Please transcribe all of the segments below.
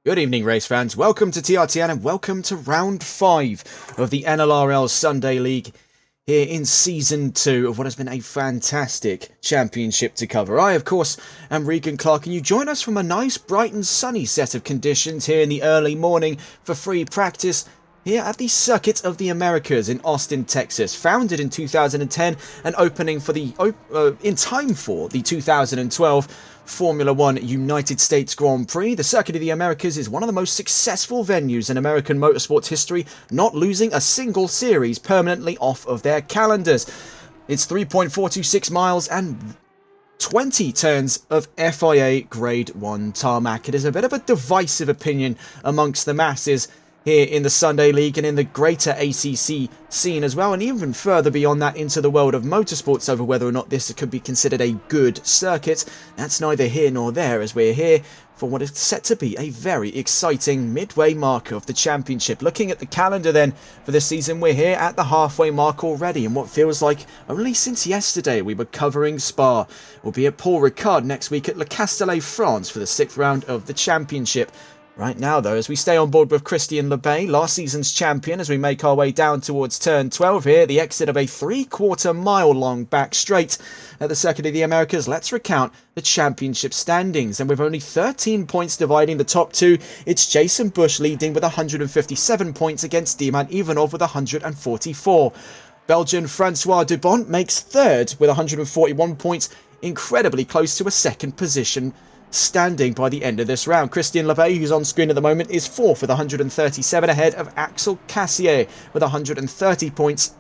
Good evening, race fans. Welcome to TRTN and welcome to round 5 of the NLRL Sunday League here in Season 2 of what has been a fantastic championship to cover. I, of course, am Regan Clark, and you join us from a nice, bright and sunny set of conditions here in the early morning for free practice here at the Circuit of the Americas in Austin, Texas. Founded in 2010 and opening for in time for the 2012 Formula One United States Grand Prix. The Circuit of the Americas is one of the most successful venues in American motorsports history, not losing a single series permanently off of their calendars. It's 3.426 miles and 20 turns of FIA Grade 1 tarmac. It is a bit of a divisive opinion amongst the masses here in the Sunday League and in the greater ACC scene as well, and even further beyond that into the world of motorsports over whether or not this could be considered a good circuit. That's neither here nor there, as we're here for what is set to be a very exciting midway mark of the championship. Looking at the calendar then for this season, we're here at the halfway mark already, and what feels like only since yesterday we were covering Spa. We'll be at Paul Ricard next week at Le Castellet, France for the 6th round of the championship. Right now, though, as we stay on board with Christian Lebay, last season's champion, as we make our way down towards turn 12 here, the exit of a 3/4 mile long back straight at the Circuit of the Americas. Let's recount the championship standings, and with only 13 points dividing the top two, it's Jason Bush leading with 157 points against Diman Ivanov with 144. Belgian Francois Dubont makes third with 141 points, incredibly close to a second position standing by the end of this round. Christian Lebay, who's on screen at the moment, is fourth with 137 ahead of Axel Cassier with 130 points.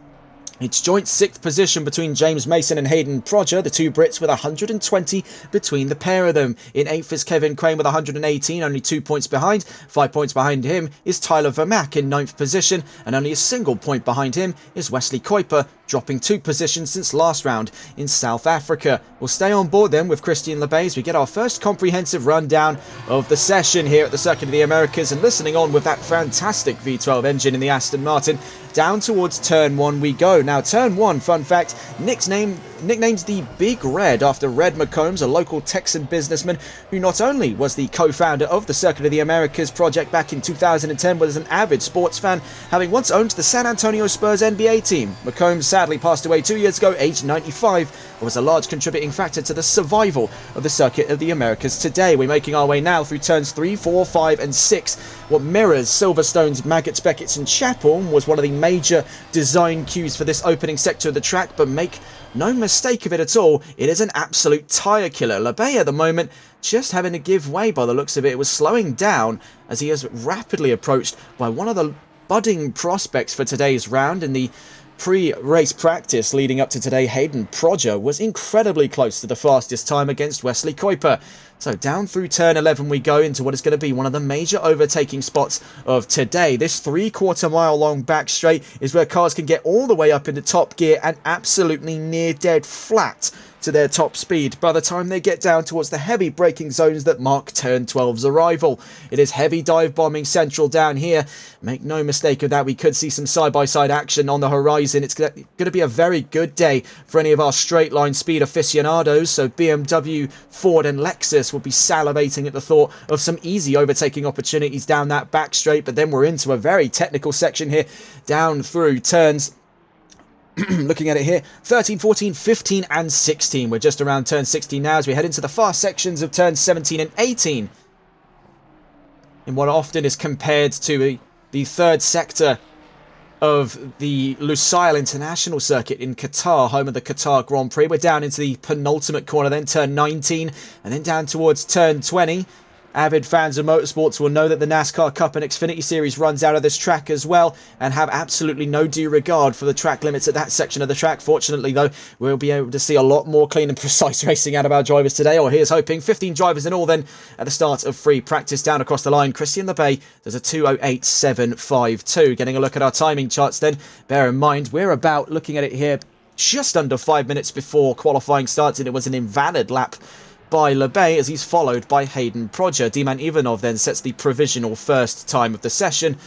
It's joint 6th position between James Mason and Hayden Prodger, the two Brits with 120 between the pair of them. In 8th is Kevin Crane with 118, only 2 points behind. 5 points behind him is Tyler Vermack in 9th position, and only a single point behind him is Wesley Kuiper, dropping 2 positions since last round in South Africa. We'll stay on board then with Christian Lebay as we get our first comprehensive rundown of the session here at the Circuit of the Americas, and listening on with that fantastic V12 engine in the Aston Martin. Down towards turn 1 we go. Now, turn 1, fun fact, nicknamed the Big Red after Red McCombs, a local Texan businessman who not only was the co-founder of the Circuit of the Americas project back in 2010, but is an avid sports fan, having once owned the San Antonio Spurs NBA team. McCombs sadly passed away 2 years ago, aged 95, and was a large contributing factor to the survival of the Circuit of the Americas today. We're making our way now through turns 3, 4, 5 and 6. What mirrors Silverstone's Maggots, Beckett's and Chapel was one of the major design cues for this opening sector of the track, but make no mistake of it at all, it is an absolute tyre killer. Lebay at the moment just having to give way by the looks of it. It was slowing down as he is rapidly approached by one of the budding prospects for today's round. In the pre-race practice leading up to today, Hayden Prodger was incredibly close to the fastest time against Wesley Kuiper. So down through turn 11 we go into what is going to be one of the major overtaking spots of today. This 3/4 mile long back straight is where cars can get all the way up into top gear and absolutely near dead flat to their top speed by the time they get down towards the heavy braking zones that mark turn 12's arrival. It is heavy dive bombing central down here. Make no mistake of that, we could see some side-by-side action on the horizon. It's going to be a very good day for any of our straight line speed aficionados, so BMW, Ford and Lexus will be salivating at the thought of some easy overtaking opportunities down that back straight. But then we're into a very technical section here down through turns looking at it here, 13, 14, 15 and 16. We're just around turn 16 now as we head into the far sections of turns 17 and 18 in what often is compared to the third sector of the Lusail International Circuit in Qatar, home of the Qatar Grand Prix. We're down into the penultimate corner then, turn 19, and then down towards turn 20. Avid fans of motorsports will know that the NASCAR Cup and Xfinity Series runs out of this track as well, and have absolutely no due regard for the track limits at that section of the track. Fortunately, though, we'll be able to see a lot more clean and precise racing out of our drivers today, or here's hoping. 15 drivers in all then at the start of free practice down across the line. Christian Lebay does a 2:08.752. Getting a look at our timing charts then, bear in mind we're about, looking at it here, just under 5 minutes before qualifying starts, and it was an invalid lap by Lebay as he's followed by Hayden Prodger. Diman Ivanov then sets the provisional first time of the session.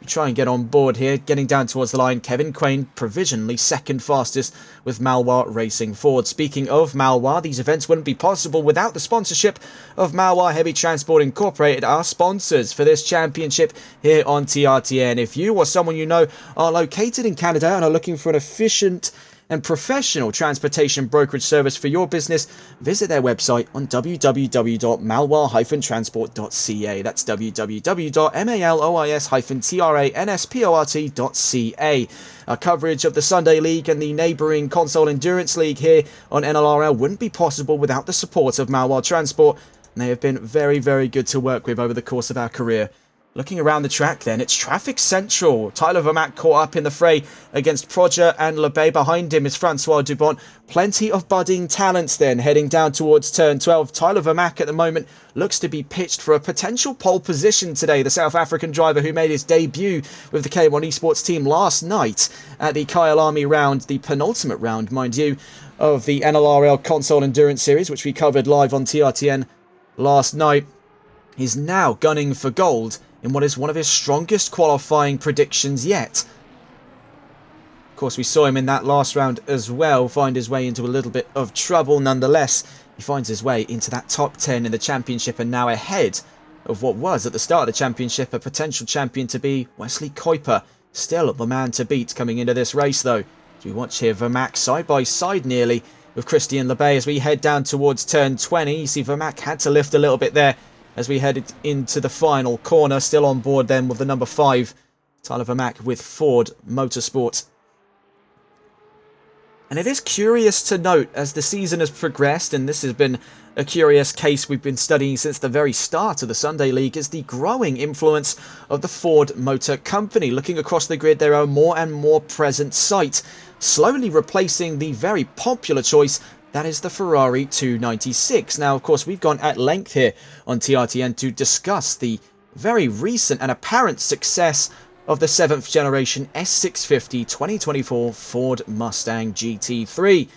try and get on board here. Getting down towards the line, Kevin Quain provisionally second fastest with Malwar racing forward. Speaking of Malwar, these events wouldn't be possible without the sponsorship of Malwar Heavy Transport Incorporated, our sponsors for this championship here on TRTN. If you or someone you know are located in Canada and are looking for an efficient and professional transportation brokerage service for your business, visit their website on www.malwar-transport.ca. That's www.malois-transport.ca. Our coverage of the Sunday League and the neighbouring Console Endurance League here on NLRL wouldn't be possible without the support of Malwar Transport, and they have been very, very good to work with over the course of our career. Looking around the track then, it's traffic central. Tyler Vermack caught up in the fray against Proger and LeBay. Behind him is Francois Dubont. Plenty of budding talents then heading down towards turn 12. Tyler Vermack at the moment looks to be pitched for a potential pole position today. The South African driver who made his debut with the K1 Esports team last night at the Kyalami round, the penultimate round, mind you, of the NLRL Console Endurance Series, which we covered live on TRTN last night, is now gunning for gold in what is one of his strongest qualifying predictions yet. Of course, we saw him in that last round as well find his way into a little bit of trouble. Nonetheless, he finds his way into that top 10 in the championship and now ahead of what was, at the start of the championship, a potential champion to be Wesley Kuiper. Still the man to beat coming into this race, though. As we watch here, Vermack side by side nearly with Christian LeBay as we head down towards turn 20. You see Vermack had to lift a little bit there as we headed into the final corner. Still on board then with the number 5, Tyler Vermack with Ford Motorsport. And it is curious to note as the season has progressed, and this has been a curious case we've been studying since the very start of the Sunday League, is the growing influence of the Ford Motor Company. Looking across the grid, there are more and more present sight, slowly replacing the very popular choice that is the Ferrari 296. Now, of course, we've gone at length here on TRTN to discuss the very recent and apparent success of the 7th generation S650 2024 Ford Mustang GT3,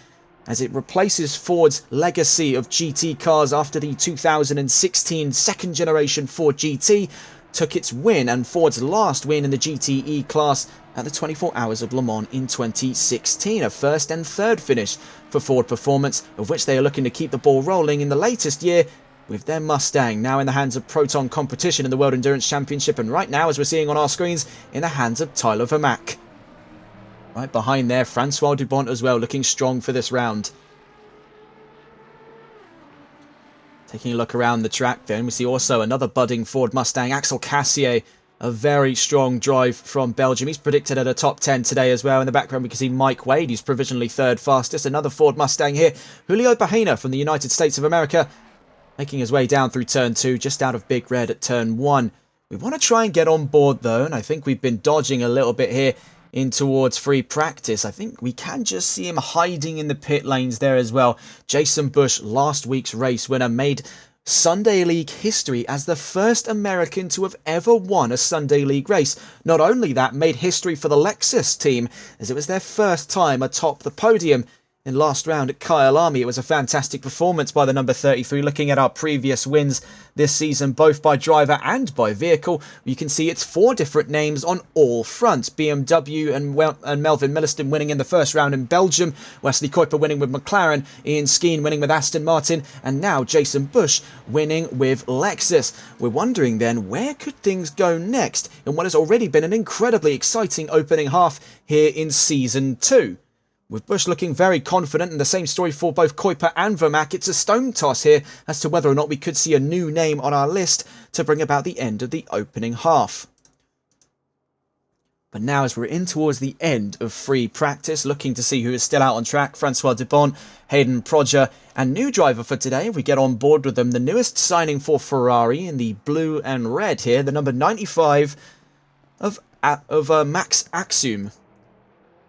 as it replaces Ford's legacy of GT cars after the 2016 second generation Ford GT took its win and Ford's last win in the GTE class at the 24 Hours of Le Mans in 2016, a first and third finish for Ford Performance, of which they are looking to keep the ball rolling in the latest year with their Mustang, now in the hands of Proton Competition in the World Endurance Championship, and right now, as we're seeing on our screens, in the hands of Tyler Vermack. Right behind there, Francois Dubont as well, looking strong for this round. Taking a look around the track then, we see also another budding Ford Mustang, Axel Cassier, a very strong drive from Belgium. He's predicted at a top 10 today as well. In the background, we can see Mike Wade, who's provisionally third fastest. Another Ford Mustang here, Julio Bahena from the United States of America, making his way down through turn 2, just out of Big Red at turn 1. We want to try and get on board, though, and I think we've been dodging a little bit here in towards free practice. I think we can just see him hiding in the pit lanes there as well. Jason Bush, last week's race winner, made Sunday League history as the first American to have ever won a Sunday League race. Not only that, made history for the Lexus team, as it was their first time atop the podium. In last round at Kyalami, it was a fantastic performance by the number 33. Looking at our previous wins this season, both by driver and by vehicle, you can see it's 4 different names on all fronts. BMW and Melvin Milliston winning in the first round in Belgium, Wesley Kuiper winning with McLaren, Ian Skeen winning with Aston Martin, and now Jason Bush winning with Lexus. We're wondering then, where could things go next in what has already been an incredibly exciting opening half here in Season 2? With Bush looking very confident, and the same story for both Kuiper and Vermack, it's a stone toss here as to whether or not we could see a new name on our list to bring about the end of the opening half. But now, as we're in towards the end of free practice, looking to see who is still out on track, Francois Dubont, Hayden Proger, and new driver for today, if we get on board with them, the newest signing for Ferrari in the blue and red here, the number 95 of Max Axum.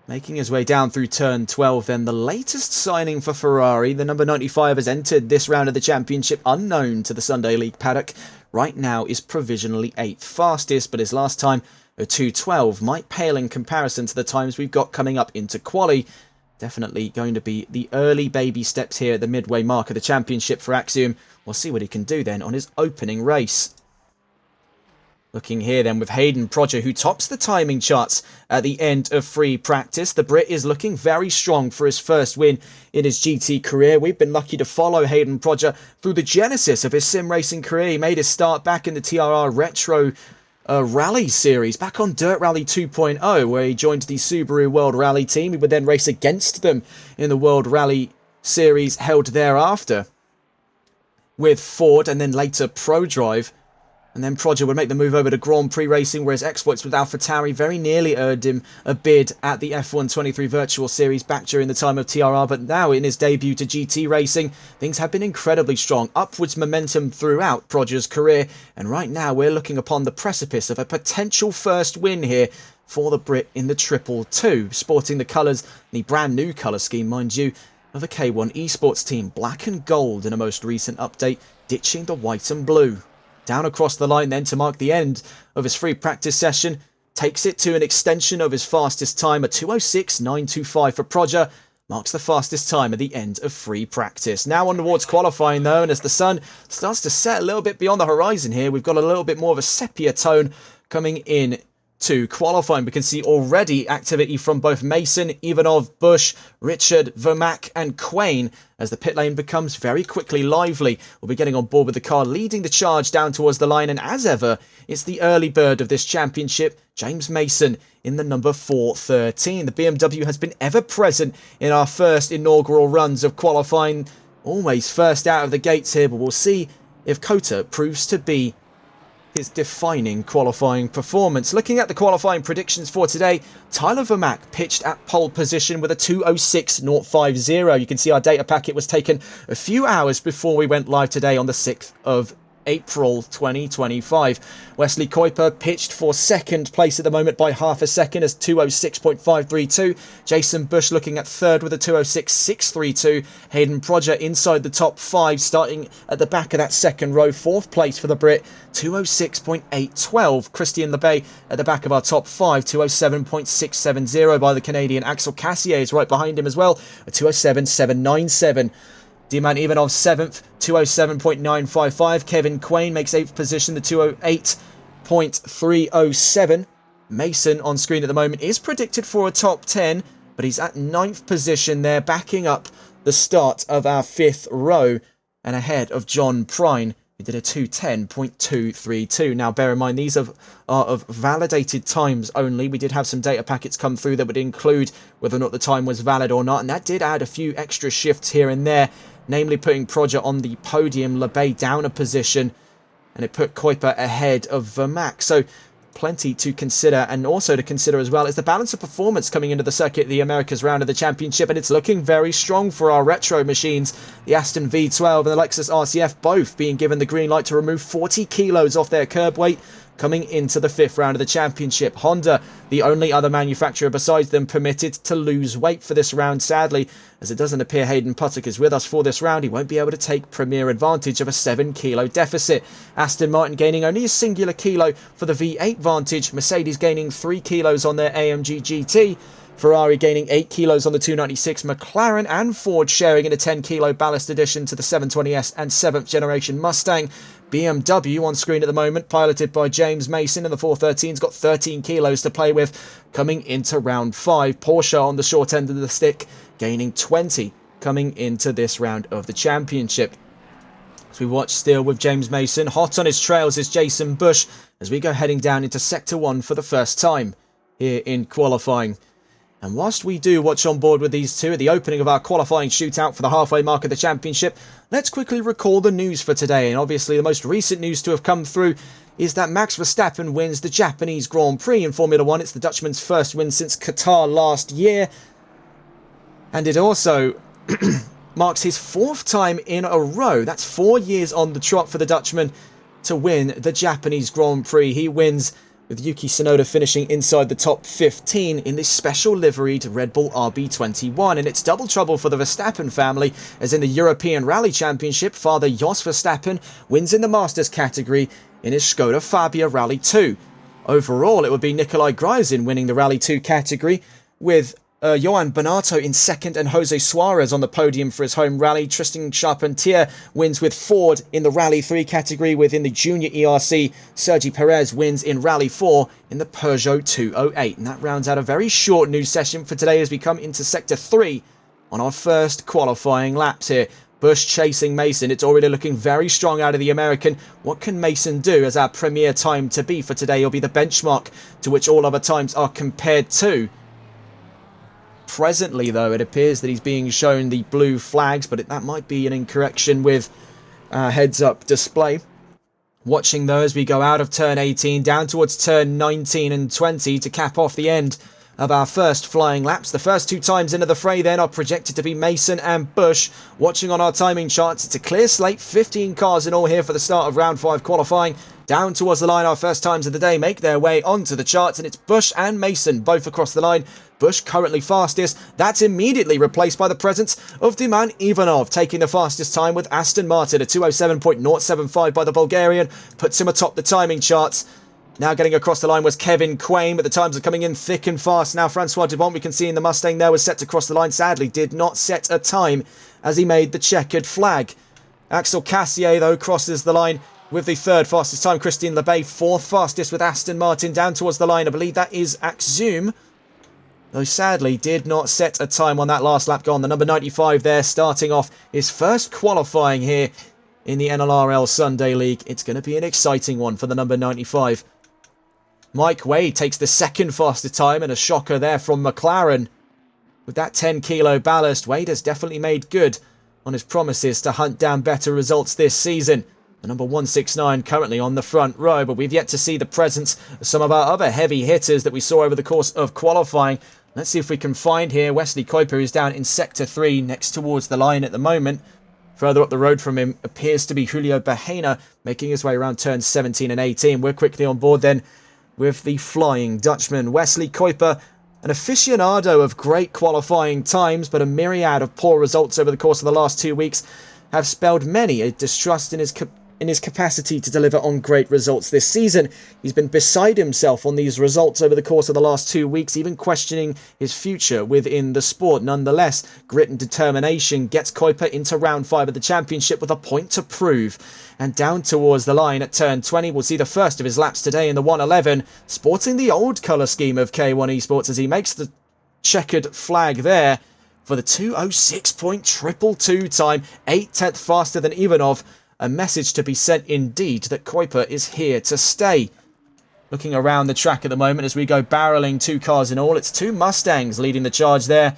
Making his way down through turn 12 then, the latest signing for Ferrari, the number 95 has entered this round of the championship unknown to the Sunday League paddock. Right now is provisionally 8th fastest, but his last time, a 2:12, might pale in comparison to the times we've got coming up into quali. Definitely going to be the early baby steps here at the midway mark of the championship for Axiom. We'll see what he can do then on his opening race. Looking here then with Hayden Prodger, who tops the timing charts at the end of free practice. The Brit is looking very strong for his first win in his GT career. We've been lucky to follow Hayden Prodger through the genesis of his sim racing career. He made his start back in the TRR Retro Rally series, back on Dirt Rally 2.0, where he joined the Subaru World Rally team. He would then race against them in the World Rally series held thereafter with Ford, and then later ProDrive. And then Prodger would make the move over to Grand Prix racing, where his exploits with AlphaTauri very nearly earned him a bid at the F1 23 Virtual Series back during the time of TRR. But now in his debut to GT racing, things have been incredibly strong. Upwards momentum throughout Prodger's career. And right now we're looking upon the precipice of a potential first win here for the Brit in the Triple Two, sporting the colours, the brand new colour scheme, mind you, of the K1 Esports team. Black and gold in a most recent update, ditching the white and blue. Down across the line then to mark the end of his free practice session. Takes it to an extension of his fastest time at 2:06.925 for Prodger. Marks the fastest time at the end of free practice. Now on towards qualifying though, and as the sun starts to set a little bit beyond the horizon here, we've got a little bit more of a sepia tone coming in to qualifying. We can see already activity from both Mason, Ivanov, Bush, Richard, Vermack and Quain as the pit lane becomes very quickly lively. We'll be getting on board with the car leading the charge down towards the line, and as ever, it's the early bird of this championship, James Mason, in the number 413. The BMW has been ever present in our first inaugural runs of qualifying, always first out of the gates here, but we'll see if COTA proves to be his defining qualifying performance. Looking at the qualifying predictions for today, Tyler Vermack pitched at pole position with a 2:06.050. You can see our data packet was taken a few hours before we went live today on the 6th of April 2025. Wesley Kuiper pitched for second place at the moment by half a second as 2:06.532. Jason Bush looking at third with a 2:06.632. Hayden Prodger inside the top five, starting at the back of that second row. Fourth place for the Brit, 2:06.812. Christian LeBay at the back of our top five, 2:07.670 by the Canadian. Axel Cassier is right behind him as well, a 2:07.797. Diman Ivanov 7th, 2:07.955. Kevin Quain makes 8th position, the 2:08.307. Mason on screen at the moment is predicted for a top 10, but he's at 9th position there, backing up the start of our 5th row and ahead of John Prine, who did a 2:10.232. Now, bear in mind, these are of validated times only. We did have some data packets come through that would include whether or not the time was valid or not, and that did add a few extra shifts here and there, namely putting Prodger on the podium, LeBay down a position, and it put Kuiper ahead of Vermack. So plenty to consider, and also to consider as well is the balance of performance coming into the circuit, the Americas round of the championship, and it's looking very strong for our retro machines. The Aston V12 and the Lexus RCF both being given the green light to remove 40 kilos off their curb weight coming into the 5th round of the championship. Honda, the only other manufacturer besides them permitted to lose weight for this round, sadly, as it doesn't appear Hayden Puttock is with us for this round. He won't be able to take premier advantage of a 7 kilo deficit. Aston Martin gaining only a singular kilo for the V8 Vantage, Mercedes gaining 3 kilos on their AMG GT, Ferrari gaining 8 kilos on the 296, McLaren and Ford sharing in a 10 kilo ballast addition to the 720S and 7th generation Mustang. BMW on screen at the moment, piloted by James Mason, and the 413's got 13 kilos to play with coming into round 5. Porsche on the short end of the stick, gaining 20 coming into this round of the championship. As we watch still with James Mason, hot on his trails is Jason Bush as we go heading down into Sector 1 for the first time here in qualifying. And whilst we do watch on board with these two at the opening of our qualifying shootout for the halfway mark of the championship, let's quickly recall the news for today. And obviously the most recent news to have come through is that Max Verstappen wins the Japanese Grand Prix in Formula 1. It's the Dutchman's first win since Qatar last year. And it also marks his 4th time in a row. That's 4 years on the trot for the Dutchman to win the Japanese Grand Prix. He wins with Yuki Tsunoda finishing inside the top 15 in this special liveried Red Bull RB21. And it's double trouble for the Verstappen family, as in the European Rally Championship, father Jos Verstappen wins in the Masters category in his Skoda Fabia Rally 2. Overall, it would be Nikolai Gryazin winning the Rally 2 category, with Johan Bonato in second and Jose Suarez on the podium for his home rally. Tristan Charpentier wins with Ford in the Rally 3 category. Within the Junior ERC, Sergi Perez wins in Rally 4 in the Peugeot 208. And that rounds out a very short news session for today as we come into Sector 3 on our first qualifying laps here. Busch chasing Mason. It's already looking very strong out of the American. What can Mason do as our premier time to be for today? Will be the benchmark to which all other times are compared to. Presently, though, it appears that he's being shown the blue flags, but that might be an incorrection with heads-up display. Watching though as we go out of turn 18 down towards turn 19 and 20 to cap off the end of our first flying laps. The first two times into the fray then are projected to be Mason and Busch. Watching on our timing charts, it's a clear slate, 15 cars in all here for the start of round 5 qualifying. Down towards the line, our first times of the day make their way onto the charts, and it's Busch and Mason both across the line. Busch currently fastest. That's immediately replaced by the presence of Diman Ivanov, taking the fastest time with Aston Martin. A 207.075 by the Bulgarian puts him atop the timing charts. Now getting across the line was Kevin Quain, but the times are coming in thick and fast. Now Francois Dubont, we can see in the Mustang there, was set to cross the line. Sadly, did not set a time as he made the checkered flag. Axel Cassier, though, crosses the line with the third fastest time. Christian Lebay, fourth fastest with Aston Martin down towards the line. I believe that is Axum, though sadly did not set a time on that last lap gone. The number 95 there starting off his first qualifying here in the NLRL Sunday League. It's going to be an exciting one for the number 95. Mike Wade takes the second fastest time, and a shocker there from McLaren. With that 10 kilo ballast, Wade has definitely made good on his promises to hunt down better results this season. The number 169 currently on the front row, but we've yet to see the presence of some of our other heavy hitters that we saw over the course of qualifying. Let's see if we can find here Wesley Kuiper, who's down in Sector 3 next towards the line at the moment. Further up the road from him appears to be Julio Bahena, making his way around turns 17 and 18. We're quickly on board then with the Flying Dutchman. Wesley Kuiper, an aficionado of great qualifying times, but a myriad of poor results over the course of the last 2 weeks have spelled many a distrust in his capacity to deliver on great results this season. He's been beside himself on these results over the course of the last 2 weeks, even questioning his future within the sport. Nonetheless, grit and determination gets Kuiper into round 5 of the championship with a point to prove. And down towards the line at turn 20, we'll see the first of his laps today in the 111, sporting the old colour scheme of K1 Esports as he makes the checkered flag there for the 206.222 time, 8/10 faster than Ivanov. A message to be sent indeed that Kuiper is here to stay. Looking around the track at the moment as we go barreling 2 cars in all, it's 2 Mustangs leading the charge there.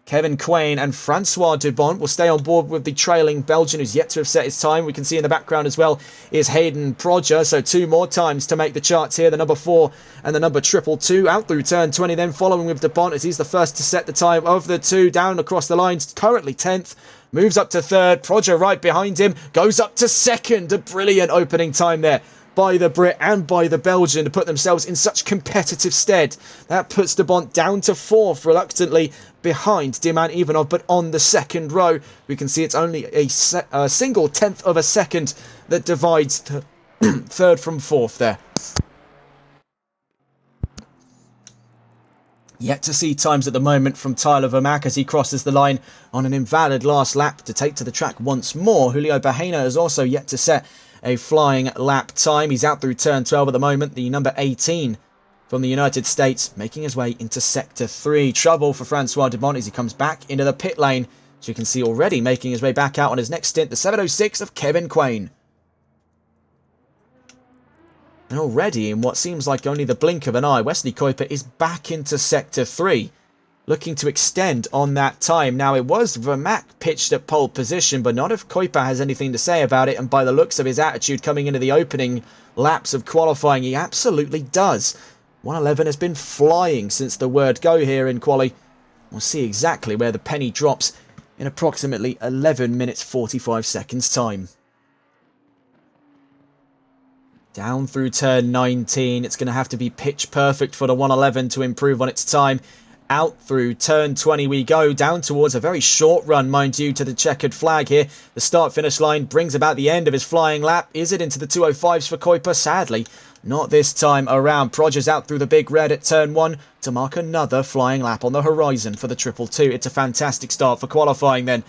Kevin Quain and Francois Dubont will stay on board with the trailing Belgian who's yet to have set his time. We can see in the background as well is Hayden Prodger, so 2 more times to make the charts here. The number 4 and the number 222 out through turn 20, then following with Dubont as he's the first to set the time of the 2 down across the lines, currently 10th. Moves up to 3rd, Prodger right behind him, goes up to 2nd. A brilliant opening time there by the Brit and by the Belgian to put themselves in such competitive stead. That puts Dubont down to 4th, reluctantly behind Diman Ivanov, but on the 2nd row. We can see it's only a single 10th of a second that divides 3rd from 4th there. Yet to see times at the moment from Tyler Vermack as he crosses the line on an invalid last lap to take to the track once more. Julio Bahena has also yet to set a flying lap time. He's out through turn 12 at the moment. The number 18 from the United States making his way into Sector 3. Trouble for Francois Dubont as he comes back into the pit lane. As you can see already making his way back out on his next stint, the 706 of Kevin Quain. And already, in what seems like only the blink of an eye, Wesley Kuiper is back into Sector 3, looking to extend on that time. Now, it was Vermack pitched at pole position, but not if Kuiper has anything to say about it, and by the looks of his attitude coming into the opening laps of qualifying, he absolutely does. 111 has been flying since the word go here in quali. We'll see exactly where the penny drops in approximately 11 minutes 45 seconds time. Down through turn 19, it's going to have to be pitch perfect for the 111 to improve on its time. Out through turn 20 we go, down towards a very short run, mind you, to the checkered flag here. The start-finish line brings about the end of his flying lap. Is it into the 205s for Kuiper? Sadly, not this time around. Prodger's out through the big red at turn 1 to mark another flying lap on the horizon for the 222. It's a fantastic start for qualifying then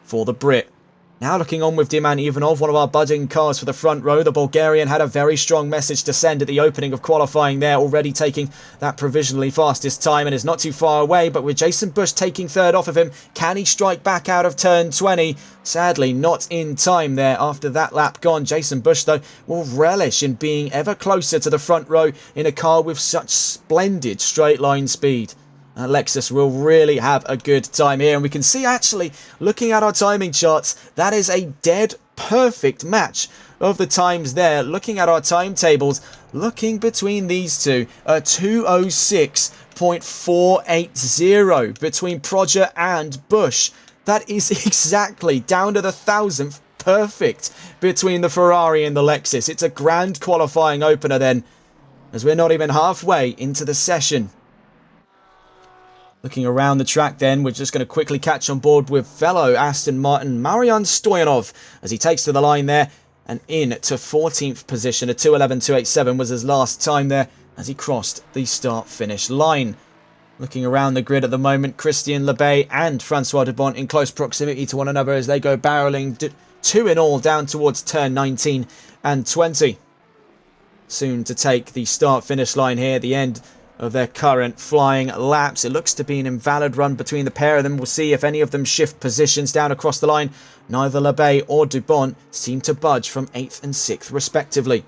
for the Brit. Now looking on with Diman Ivanov, one of our budding cars for the front row. The Bulgarian had a very strong message to send at the opening of qualifying there, already taking that provisionally fastest time and is not too far away. But with Jason Bush taking third off of him, can he strike back out of turn 20? Sadly, not in time there after that lap gone. Jason Bush, though, will relish in being ever closer to the front row in a car with such splendid straight line speed. Lexus will really have a good time here. And we can see, actually, looking at our timing charts, that is a dead perfect match of the times there. Looking at our timetables, looking between these two, a 206.480 between Prodger and Bush. That is exactly down to the thousandth perfect between the Ferrari and the Lexus. It's a grand qualifying opener then, as we're not even halfway into the session. Looking around the track then, we're just going to quickly catch on board with fellow Aston Martin Marian Stoyanov as he takes to the line there and in to 14th position. A 2:11.287 was his last time there as he crossed the start-finish line. Looking around the grid at the moment, Christian Lebay and Francois Dubont in close proximity to one another as they go barreling 2 in all down towards turn 19 and 20. Soon to take the start-finish line here at the end of their current flying laps. It looks to be an invalid run between the pair of them. We'll see if any of them shift positions down across the line. Neither Lebay or Dubont seem to budge from 8th and 6th respectively.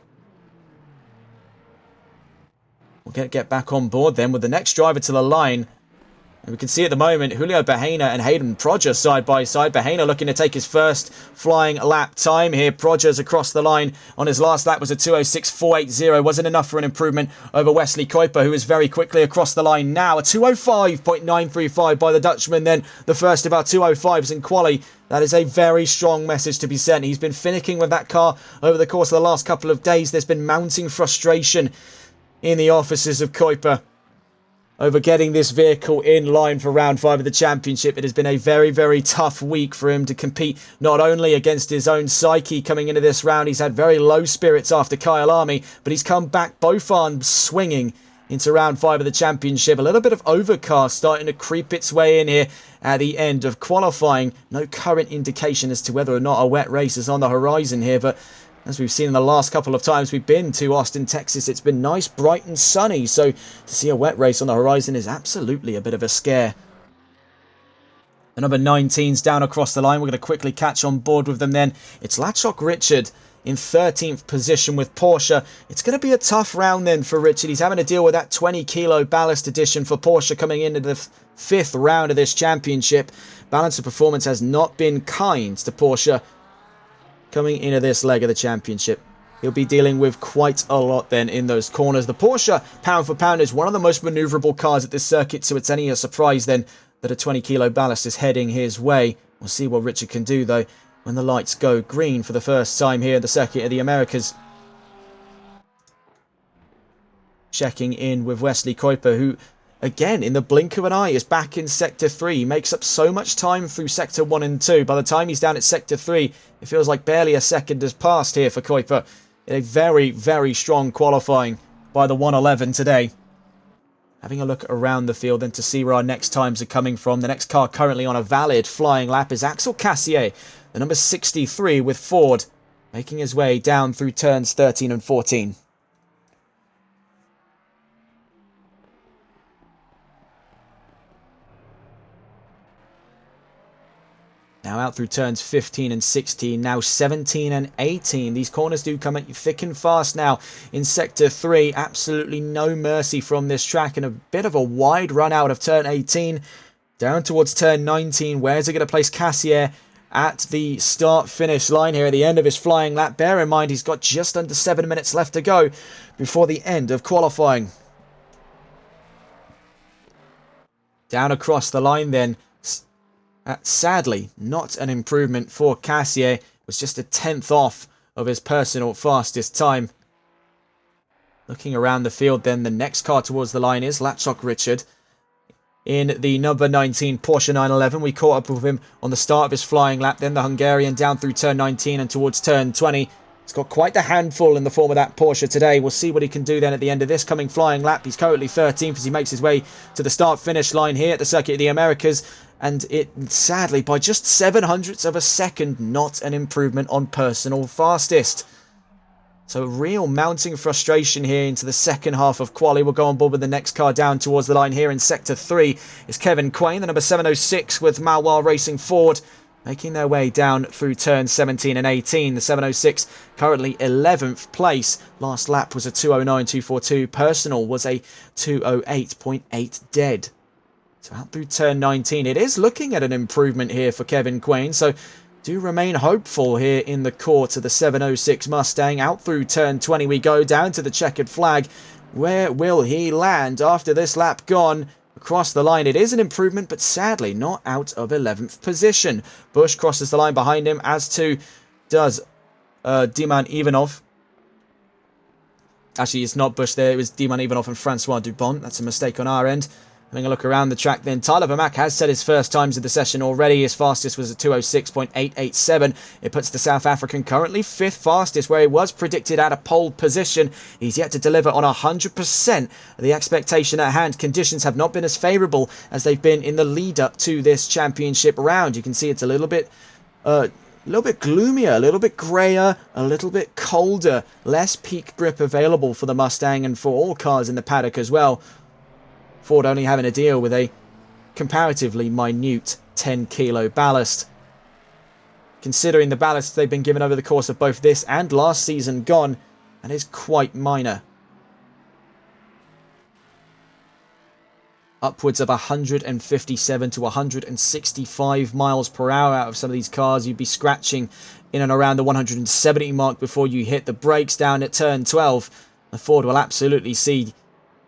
We'll get back on board then with the next driver to the line. And we can see at the moment Julio Bahena and Hayden Prodger side by side. Bahena looking to take his first flying lap time here. Prodger's across the line on his last lap was a 2:06.480. Wasn't enough for an improvement over Wesley Kuiper, who is very quickly across the line now. A 2:05.935 by the Dutchman then. The first of our 2:05s in quali. That is a very strong message to be sent. He's been finicking with that car over the course of the last couple of days. There's been mounting frustration in the offices of Kuiper over getting this vehicle in line for round 5 of the championship. It has been a very, very tough week for him to compete not only against his own psyche coming into this round. He's had very low spirits after Kyalami, but he's come back both arms swinging into round 5 of the championship. A little bit of overcast starting to creep its way in here at the end of qualifying. No current indication as to whether or not a wet race is on the horizon here, but as we've seen in the last couple of times we've been to Austin, Texas, it's been nice, bright and sunny. So to see a wet race on the horizon is absolutely a bit of a scare. The number 19's down across the line. We're going to quickly catch on board with them then. It's Latchok Richard in 13th position with Porsche. It's going to be a tough round then for Richard. He's having to deal with that 20 kilo ballast addition for Porsche coming into the 5th round of this championship. Balance of performance has not been kind to Porsche coming into this leg of the championship. He'll be dealing with quite a lot then in those corners. The Porsche, pound for pound, is one of the most manoeuvrable cars at this circuit, so it's any a surprise then that a 20 kilo ballast is heading his way. We'll see what Richard can do though when the lights go green for the first time here in the circuit of the Americas. Checking in with Wesley Kuiper, who again, in the blink of an eye, is back in Sector 3. He makes up so much time through Sector 1 and 2. By the time he's down at Sector 3, it feels like barely a second has passed here for Kuiper. In a very, very strong qualifying by the 111 today. Having a look around the field then to see where our next times are coming from. The next car currently on a valid flying lap is Axel Cassier, the number 63 with Ford, making his way down through turns 13 and 14. Now out through turns 15 and 16, now 17 and 18. These corners do come at you thick and fast now in Sector 3. Absolutely no mercy from this track, and a bit of a wide run out of turn 18. Down towards turn 19. Where's it going to place Cassier at the start-finish line here at the end of his flying lap? Bear in mind he's got just under 7 minutes left to go before the end of qualifying. Down across the line then. Sadly, not an improvement for Cassier. It was just a 10th off of his personal fastest time. Looking around the field then, the next car towards the line is Latchok Richard in the number 19 Porsche 911. We caught up with him on the start of his flying lap, then the Hungarian down through turn 19 and towards turn 20. He's got quite the handful in the form of that Porsche today. We'll see what he can do then at the end of this coming flying lap. He's currently 13th as he makes his way to the start-finish line here at the Circuit of the Americas. And it, sadly, by just 0.07 of a second, not an improvement on personal fastest. So real mounting frustration here into the second half of quali. We'll go on board with the next car down towards the line here in Sector 3. Is Kevin Quain, the number 706 with Malwar Racing Ford, making their way down through turns 17 and 18. The 706 currently 11th place. Last lap was a 209.242. Personal was a 208.8 dead. So out through turn 19. It is looking at an improvement here for Kevin Quain. So do remain hopeful here in the court of the 706 Mustang. Out through turn 20 we go, down to the checkered flag. Where will he land after this lap gone? Across the line, it is an improvement, but sadly not out of 11th position. Bush crosses the line behind him, as too does Diman Ivanov. Actually, it's not Bush there, it was Diman Ivanov and Francois Dubon. That's a mistake on our end. Having a look around the track then, Tyler Vermaak has set his first times of the session already. His fastest was a 206.887. It puts the South African currently 5th fastest, where he was predicted at a pole position. He's yet to deliver on 100% of the expectation at hand. Conditions have not been as favourable as they've been in the lead up to this championship round. You can see it's a little bit gloomier, a little bit greyer, a little bit colder. Less peak grip available for the Mustang and for all cars in the paddock as well. Ford only having to deal with a comparatively minute 10 kilo ballast. Considering the ballast they've been given over the course of both this and last season gone, that is quite minor. Upwards of 157 to 165 miles per hour out of some of these cars. You'd be scratching in and around the 170 mark before you hit the brakes down at turn 12. The Ford will absolutely see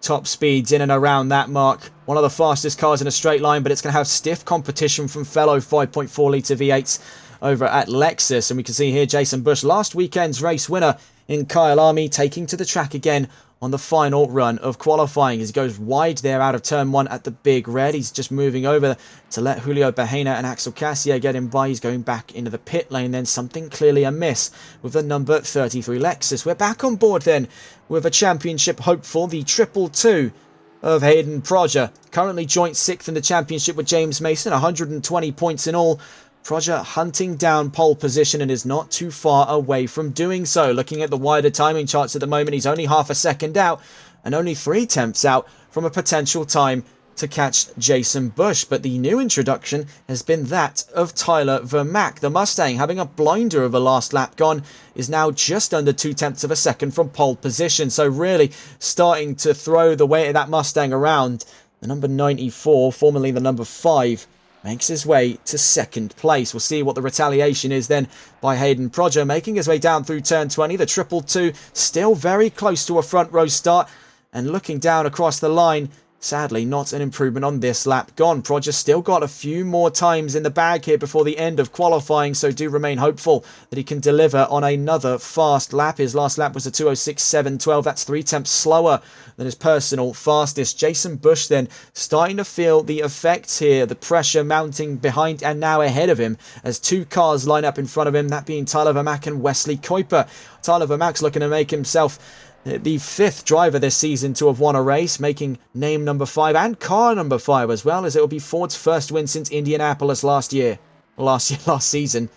top speeds in and around that mark. One of the fastest cars in a straight line, but it's going to have stiff competition from fellow 5.4 litre V8s over at Lexus. And we can see here Jason Bush, last weekend's race winner in Kyle Army, taking to the track again on the final run of qualifying as he goes wide there out of turn 1 at the Big Red. He's just moving over to let Julio Bahena and Axel Cassier get him by. He's going back into the pit lane then. Something clearly amiss with the number 33 Lexus. We're back on board then with a championship hopeful, the 222 of Hayden Proger. Currently joint 6th in the championship with James Mason, 120 points in all. Proger hunting down pole position and is not too far away from doing so. Looking at the wider timing charts at the moment, he's only half a second out and only 0.3 out from a potential time to catch Jason Bush. But the new introduction has been that of Tyler Vermaak. The Mustang, having a blinder of a last lap gone, is now just under 0.2 of a second from pole position. So really starting to throw the weight of that Mustang around. The number 94, formerly the number 5, makes his way to second place. We'll see what the retaliation is then by Hayden Proger, making his way down through turn 20. The 222 still very close to a front row start and looking down across the line. Sadly, not an improvement on this lap gone. Proger still got a few more times in the bag here before the end of qualifying, so do remain hopeful that he can deliver on another fast lap. His last lap was a 206.712. That's 0.3 slower than his personal fastest. Jason Bush then starting to feel the effects here, the pressure mounting behind and now ahead of him as two cars line up in front of him, that being Tyler Vermaak and Wesley Kuiper. Tyler Vermaak's looking to make himself the 5th driver this season to have won a race, making name number 5 and car number 5 as well, as it will be Ford's first win since Indianapolis last season.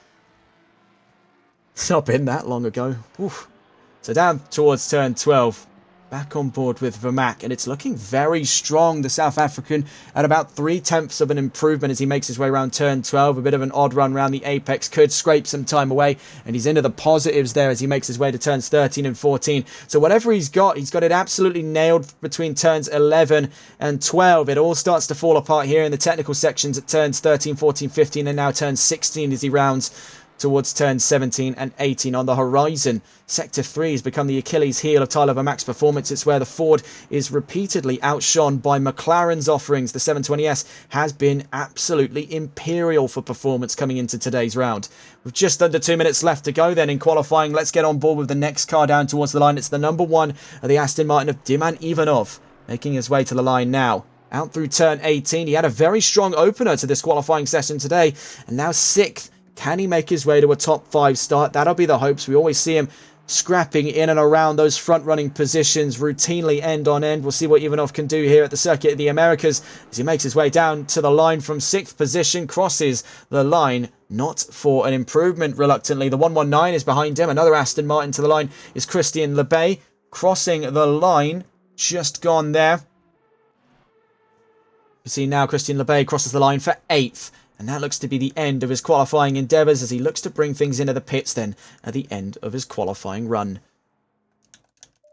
It's not been that long ago. Oof. So down towards turn 12. Back on board with Vermaak, and it's looking very strong. The South African at about 0.3 of an improvement as he makes his way around turn 12. A bit of an odd run around the apex, could scrape some time away, and he's into the positives there as he makes his way to turns 13 and 14. So whatever he's got it absolutely nailed between turns 11 and 12. It all starts to fall apart here in the technical sections at turns 13, 14, 15, and now turn 16 as he rounds towards turns 17 and 18 on the horizon. Sector 3 has become the Achilles heel of Tyler Vermaak's performance. It's where the Ford is repeatedly outshone by McLaren's offerings. The 720S has been absolutely imperial for performance coming into today's round. With just under 2 minutes left to go then in qualifying, let's get on board with the next car down towards the line. It's the number 1 of the Aston Martin of Diman Ivanov, making his way to the line now out through turn 18. He had a very strong opener to this qualifying session today, and now 6th. Can he make his way to a top 5 start? That'll be the hopes. We always see him scrapping in and around those front-running positions, routinely end on end. We'll see what Ivanov can do here at the Circuit of the Americas as he makes his way down to the line from 6th position, crosses the line, not for an improvement, reluctantly. The 119 is behind him. Another Aston Martin to the line is Christian Lebay, crossing the line, just gone there. You see now Christian Lebay crosses the line for 8th. And that looks to be the end of his qualifying endeavours as he looks to bring things into the pits then at the end of his qualifying run.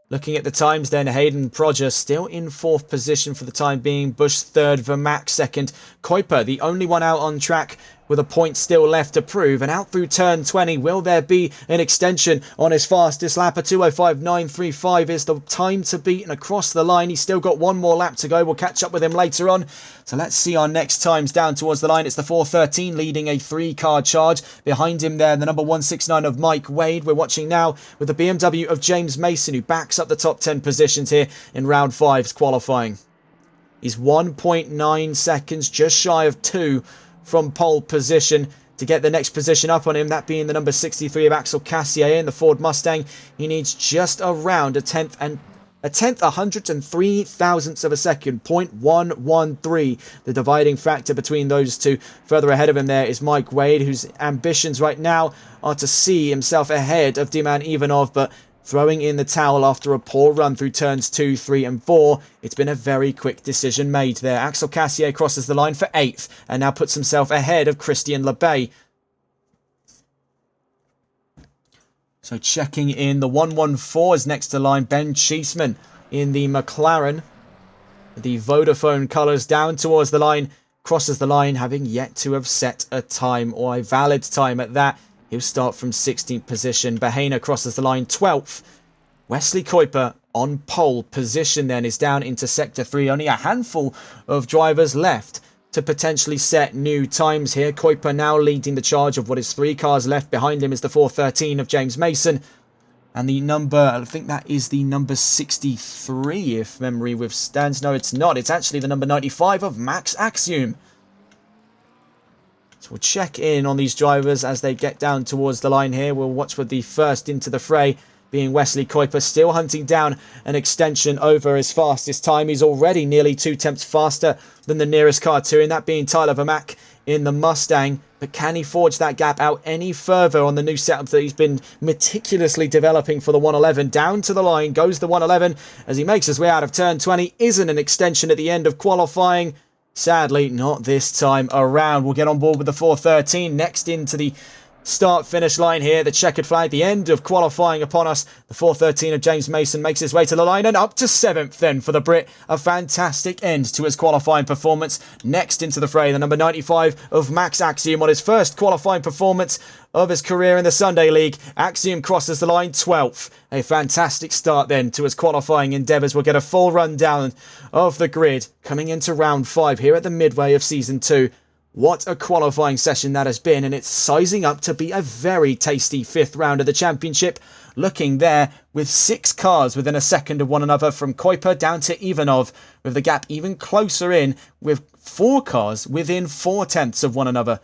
Looking at the times then, Hayden Prodger still in 4th position for the time being. Bush 3rd, Vermaak 2nd. Kuiper, the only one out on track with a point still left to prove. And out through turn 20, will there be an extension on his fastest lap? A 2:05.935 is the time to beat, and across the line, he's still got one more lap to go. We'll catch up with him later on. So let's see our next times down towards the line. It's the 4:13 leading a 3-car charge. Behind him there, the number 169 of Mike Wade. We're watching now with the BMW of James Mason, who backs up the top 10 positions here in round 5's qualifying. He's 1.9 seconds, just shy of 2 from pole position to get the next position up on him, that being the number 63 of Axel Cassier in the Ford Mustang. He needs just around a tenth, 103 thousandths of a second, 0.113, the dividing factor between those two. Further ahead of him there is Mike Wade, whose ambitions right now are to see himself ahead of Diman Ivanov, but throwing in the towel after a poor run through turns 2, 3 and 4. It's been a very quick decision made there. Axel Cassier crosses the line for 8th and now puts himself ahead of Christian Lebay. So checking in, the 114 is next to line. Ben Cheeseman in the McLaren. The Vodafone colours down towards the line. Crosses the line, having yet to have set a time, or a valid time at that. He'll start from 16th position. Bahena crosses the line 12th. Wesley Kuiper on pole position then is down into sector 3. Only a handful of drivers left to potentially set new times here. Kuiper now leading the charge of what is 3 cars left. Behind him is the 413 of James Mason. And the number, I think that is the number 63, if memory withstands. No, it's not. It's actually the number 95 of Max Axiom. So we'll check in on these drivers as they get down towards the line here. We'll watch with the first into the fray being Wesley Kuiper, still hunting down an extension over his fastest time. He's already nearly 2 tenths faster than the nearest car to him, that being Tyler Vermaak in the Mustang. But can he forge that gap out any further on the new setup that he's been meticulously developing for the 111? Down to the line goes the 111 as he makes his way out of turn 20. Isn't an extension at the end of qualifying. Sadly, not this time around. We'll get on board with the 413 next into the start-finish line here. The checkered flag, the end of qualifying upon us. The 413 of James Mason makes his way to the line and up to 7th then for the Brit. A fantastic end to his qualifying performance. Next into the fray, the number 95 of Max Axiom on his first qualifying performance of his career in the Sunday League. Axiom crosses the line 12th. A fantastic start then to his qualifying endeavours. We'll get a full rundown of the grid coming into round 5 here at the midway of Season 2. What a qualifying session that has been, and it's sizing up to be a very tasty 5th round of the championship. Looking there with 6 cars within a second of one another from Kuiper down to Ivanov, with the gap even closer in with 4 cars within 4 tenths of one another.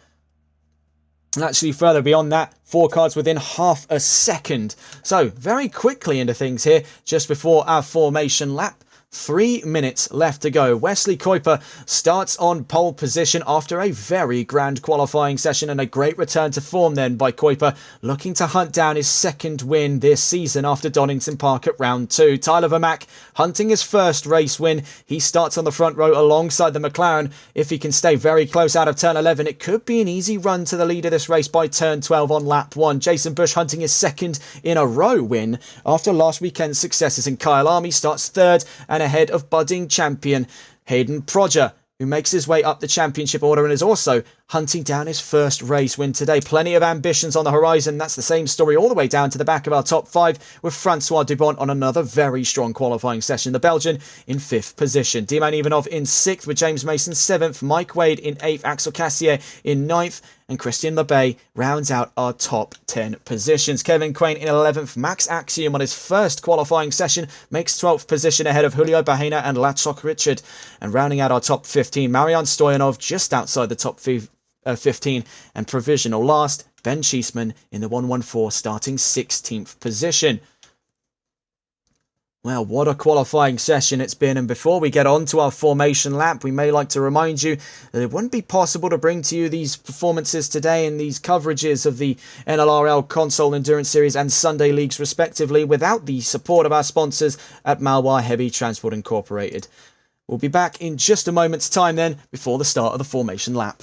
And actually further beyond that, 4 cars within half a second. So very quickly into things here just before our formation lap. 3 minutes left to go. Wesley Kuiper starts on pole position after a very grand qualifying session and a great return to form then by Kuiper, looking to hunt down his 2nd win this season after Donington Park at round 2. Tyler Vermaak hunting his first race win. He starts on the front row alongside the McLaren. If he can stay very close out of turn 11, it could be an easy run to the lead of this race by turn 12 on lap 1. Jason Bush hunting his 2nd in a row win after last weekend's successes in Kyle Army, starts 3rd and ahead of budding champion Hayden Prodger, who makes his way up the championship order and is also hunting down his first race win today. Plenty of ambitions on the horizon. That's the same story all the way down to the back of our top 5, with Francois Dubont on another very strong qualifying session. The Belgian in 5th position. Diman Ivanov in 6th, with James Mason 7th. Mike Wade in 8th. Axel Cassier in 9th. And Christian Lebay rounds out our top 10 positions. Kevin Quain in 11th. Max Axiom on his first qualifying session makes 12th position ahead of Julio Bahena and Latchok Richard. And rounding out our top 15, Marian Stoyanov just outside the top 15, and provisional last, Ben Cheeseman in the 114 starting 16th position. Well, what a qualifying session it's been, and before we get on to our formation lap, we may like to remind you that it wouldn't be possible to bring to you these performances today and these coverages of the NLRL Console Endurance Series and Sunday Leagues respectively without the support of our sponsors at Malwar Heavy Transport Incorporated. We'll be back in just a moment's time then, before the start of the formation lap.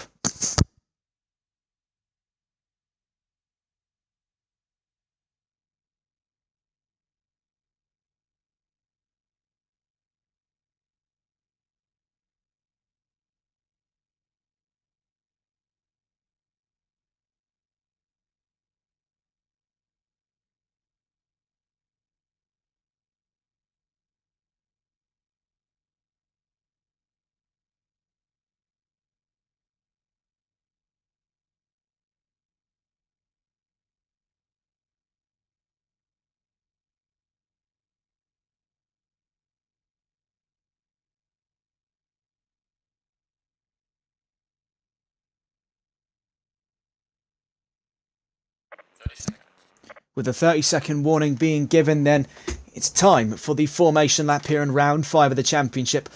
With a 30-second warning being given, then it's time for the formation lap here in round 5 of the championship.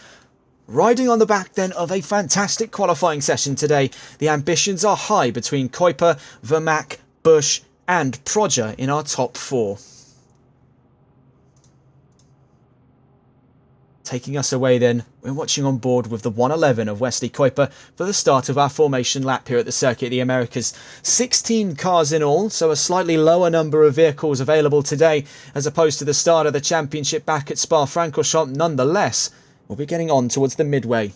Riding on the back then of a fantastic qualifying session today, the ambitions are high between Kuiper, Vermaak, Bush and Proger in our top 4. Taking us away then, we're watching on board with the 111 of Wesley Kuiper for the start of our formation lap here at the Circuit of the Americas. 16 cars in all, so a slightly lower number of vehicles available today as opposed to the start of the championship back at Spa-Francorchamps. Nonetheless, we'll be getting on towards the midway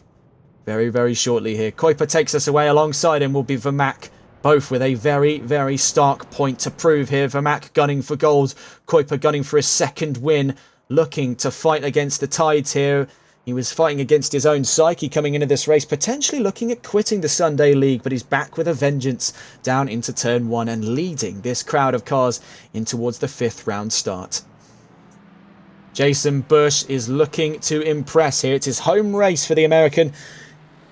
very, very shortly here. Kuiper takes us away. Alongside him will be Vermaak, both with a very, very stark point to prove here. Vermaak gunning for gold, Kuiper gunning for his second win, looking to fight against the tides here. He was fighting against his own psyche coming into this race, potentially looking at quitting the Sunday League, but he's back with a vengeance down into turn 1 and leading this crowd of cars in towards the 5th round start. Jason Bush is looking to impress here. It's his home race for the American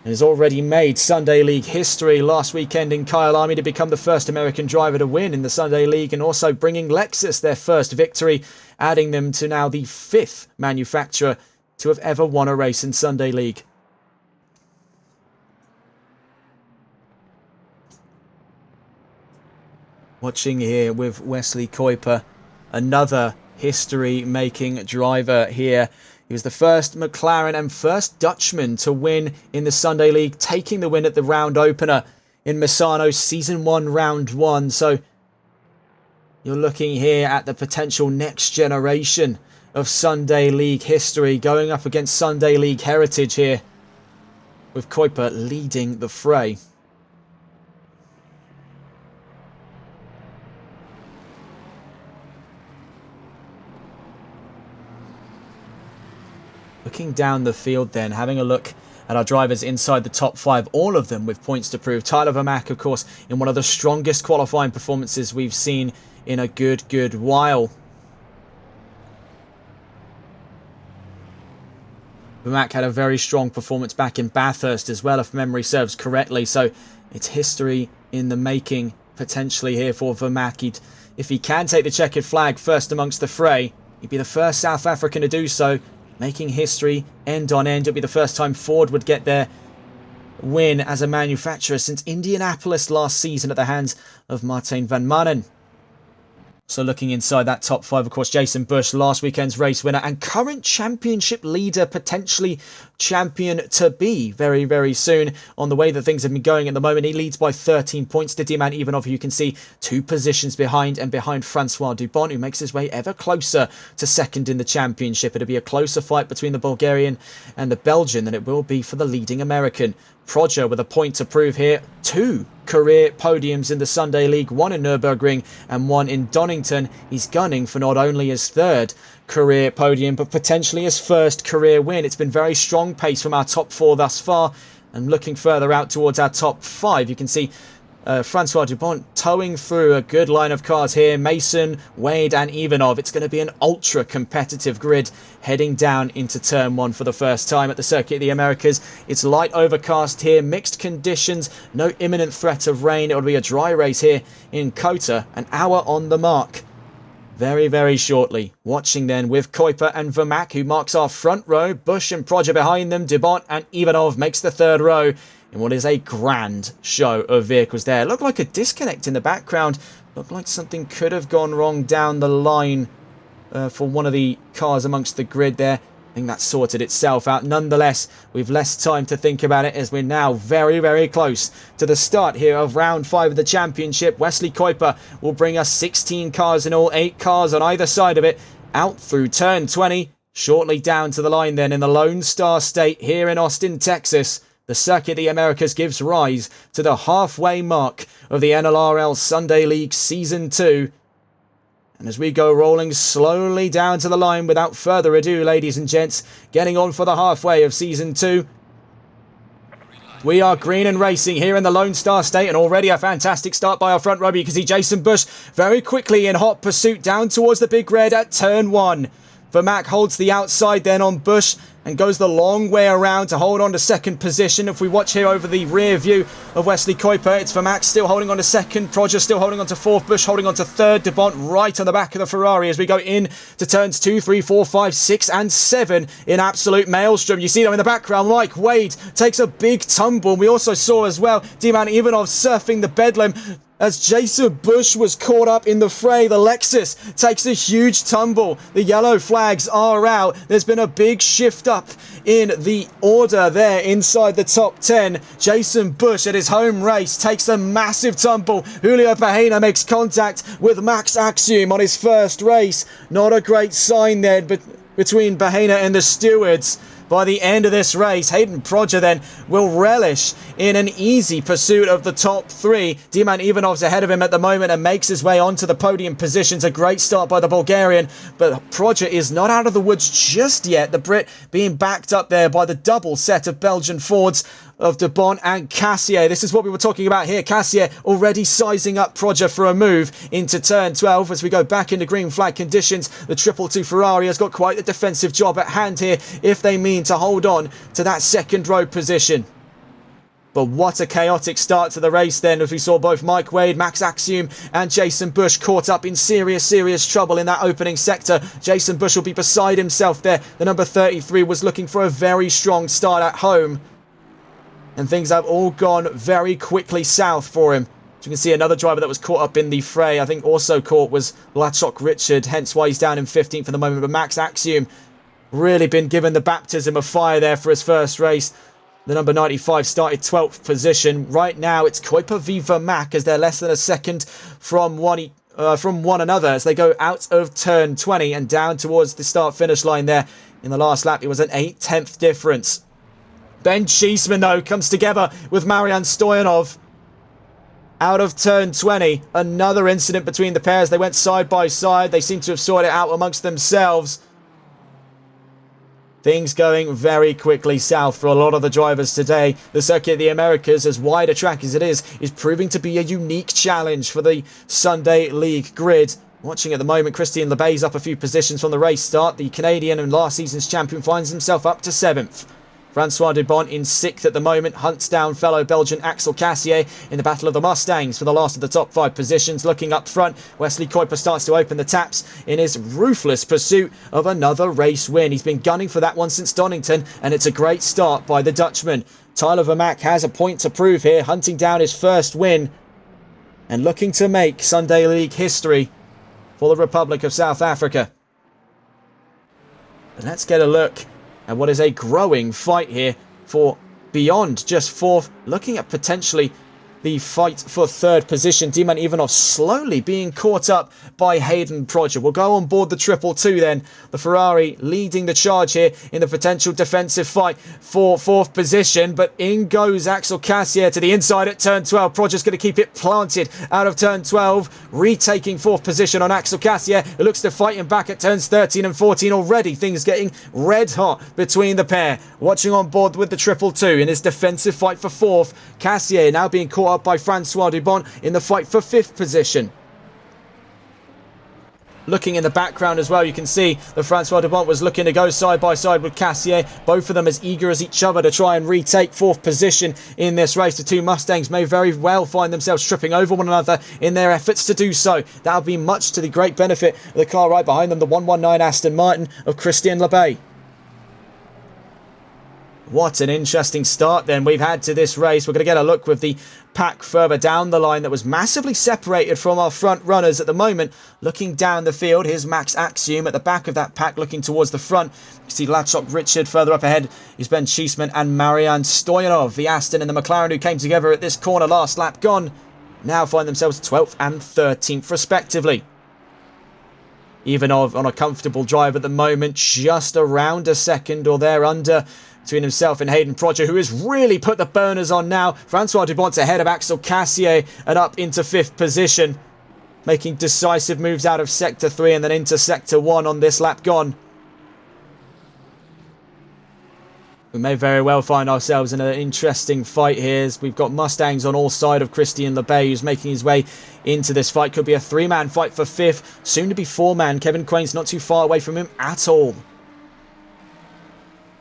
and has already made Sunday League history last weekend in Kyalami to become the first American driver to win in the Sunday League, and also bringing Lexus their first victory, adding them to now the 5th manufacturer to have ever won a race in Sunday League. Watching here with Wesley Kuiper, another history-making driver here. He was the first McLaren and first Dutchman to win in the Sunday League, taking the win at the round opener in Misano Season 1, Round 1. So you're looking here at the potential next generation of Sunday League history going up against Sunday League heritage here, with Kuiper leading the fray. Looking down the field then, having a look at our drivers inside the top 5, all of them with points to prove. Tyler Vermaak, of course, in one of the strongest qualifying performances we've seen in a good while. Vermaak had a very strong performance back in Bathurst as well, if memory serves correctly, so it's history in the making potentially here for Vermaak. If he can take the checkered flag first amongst the fray, he'd be the first South African to do so, making history end on end. It'll be the first time Ford would get their win as a manufacturer since Indianapolis last season at the hands of Martijn van Manen. So looking inside that top 5, of course, Jason Bush, last weekend's race winner and current championship leader, potentially champion to be very, very soon on the way that things have been going at the moment. He leads by 13 points to Diman Ivanov, who you can see 2 positions behind, and behind Francois Dubont, who makes his way ever closer to second in the championship. It'll be a closer fight between the Bulgarian and the Belgian than it will be for the leading American. Proger with a point to prove here. 2 career podiums in the Sunday League, 1 in Nürburgring and 1 in Donington. He's gunning for not only his 3rd career podium, but potentially his 1st career win. It's been very strong pace from our top 4 thus far. And looking further out towards our top 5, you can see Francois Dupont towing through a good line of cars here. Mason, Wade and Ivanov. It's going to be an ultra competitive grid heading down into turn 1 for the first time at the Circuit of the Americas. It's light overcast here, mixed conditions, no imminent threat of rain. It'll be a dry race here in COTA, an hour on the mark. Very, very shortly. Watching then with Kuiper and Vermaak, who marks our front row. Bush and Proger behind them. Dubont and Ivanov makes the 3rd row in what is a grand show of vehicles there. Looked like a disconnect in the background. Looked like something could have gone wrong down the line for one of the cars amongst the grid there. I think that sorted itself out. Nonetheless, we've less time to think about it as we're now very, very close to the start here of round 5 of the championship. Wesley Kuiper will bring us 16 cars in all, 8 cars on either side of it, out through turn 20. Shortly down to the line then in the Lone Star State here in Austin, Texas. The Circuit of the Americas gives rise to the halfway mark of the NLRL Sunday League Season 2. And as we go rolling slowly down to the line, without further ado, ladies and gents, getting on for the halfway of Season 2. We are green and racing here in the Lone Star State, and already a fantastic start by our front row. You can see Jason Bush very quickly in hot pursuit down towards the big red at turn 1. Vermaak holds the outside then on Bush and goes the long way around to hold on to 2nd position. If we watch here over the rear view of Wesley Kuiper, it's Vermaak still holding on to 2nd, Proger still holding on to 4th, Bush holding on to 3rd, Dubont right on the back of the Ferrari as we go in to turns 2, 3, 4, 5, 6 and 7 in absolute maelstrom. You see them in the background. Mike Wade takes a big tumble. We also saw as well Diman Ivanov surfing the bedlam as Jason Bush was caught up in the fray. The Lexus takes a huge tumble. The yellow flags are out. There's been a big shift up in the order there inside the top 10. Jason Bush at his home race takes a massive tumble. Julio Pajena makes contact with Max Axiom on his first race. Not a great sign there between Pajena and the stewards. By the end of this race, Hayden Proger then will relish in an easy pursuit of the top 3. Diman Ivanov's ahead of him at the moment and makes his way onto the podium positions. A great start by the Bulgarian, but Proger is not out of the woods just yet. The Brit being backed up there by the double set of Belgian Fords of Dubont and Cassier. This is what we were talking about here. Cassier already sizing up Proger for a move into turn 12 as we go back into green flag conditions. The 222 Ferrari has got quite a defensive job at hand here if they mean to hold on to that 2nd row position. But what a chaotic start to the race then, as we saw both Mike Wade, Max Axiom and Jason Bush caught up in serious trouble in that opening sector. Jason Bush will be beside himself there. The number 33 was looking for a very strong start at home. And things have all gone very quickly south for him. So you can see another driver that was caught up in the fray. I think also caught was Latchok Richard, hence why he's down in 15th for the moment. But Max Axiom really been given the baptism of fire there for his first race. The number 95 started 12th position. Right now it's Kuiper v Vermaak as they're less than a second from one another as they go out of turn 20 and down towards the start-finish line there. In the last lap, it was an 8/10 difference. Ben Cheeseman, though, comes together with Marian Stoyanov. Out of turn 20, another incident between the pairs. They went side by side. They seem to have sorted it out amongst themselves. Things going very quickly south for a lot of the drivers today. The Circuit of the Americas, as wide a track as it is proving to be a unique challenge for the Sunday League grid. Watching at the moment, Christian Lebey's up a few positions from the race start. The Canadian and last season's champion finds himself up to 7th. Francois Dubont in 6th at the moment, hunts down fellow Belgian Axel Cassier in the Battle of the Mustangs for the last of the top 5 positions. Looking up front, Wesley Kuiper starts to open the taps in his ruthless pursuit of another race win. He's been gunning for that one since Donington, and it's a great start by the Dutchman. Tyler Vermaak has a point to prove here, hunting down his first win and looking to make Sunday League history for the Republic of South Africa. But let's get a look and what is a growing fight here for beyond just 4th, looking at potentially the fight for third position. Dima Ivanov slowly being caught up by Hayden Prodger. We'll go on board the 222 then. The Ferrari leading the charge here in the potential defensive fight for fourth position. But in goes Axel Cassier to the inside at turn 12. Prodger's going to keep it planted out of turn 12. Retaking fourth position on Axel Cassier. It looks to fight him back at turns 13 and 14 already. Things getting red hot between the pair. Watching on board with the 222 in his defensive fight for fourth. Cassier now being caught up by Francois Dubon in the fight for fifth position. Looking in the background as well, you can see that Francois Dubon was looking to go side by side with Cassier. Both of them as eager as each other to try and retake fourth position in this race. The two Mustangs may very well find themselves tripping over one another in their efforts to do so. That'll be much to the great benefit of the car right behind them, the 119 Aston Martin of Christian Lebay. What an interesting start then we've had to this race. We're going to get a look with the pack further down the line that was massively separated from our front runners at the moment. Looking down the field, here's Max Axiom at the back of that pack looking towards the front. You see Latchok Richard further up ahead is Ben Cheeseman and Marian Stoyanov. The Aston and the McLaren who came together at this corner last lap gone now find themselves 12th and 13th respectively. Ivanov on a comfortable drive at the moment, just around a second or there under between himself and Hayden Prodger, who has really put the burners on now. Francois Dubon's ahead of Axel Cassier and up into fifth position, making decisive moves out of Sector 3 and then into Sector 1 on this lap gone. We may very well find ourselves in an interesting fight here, as we've got Mustangs on all sides of Christian Lebay, who's making his way into this fight. Could be a three-man fight for fifth, soon to be four-man. Kevin Quain's not too far away from him at all.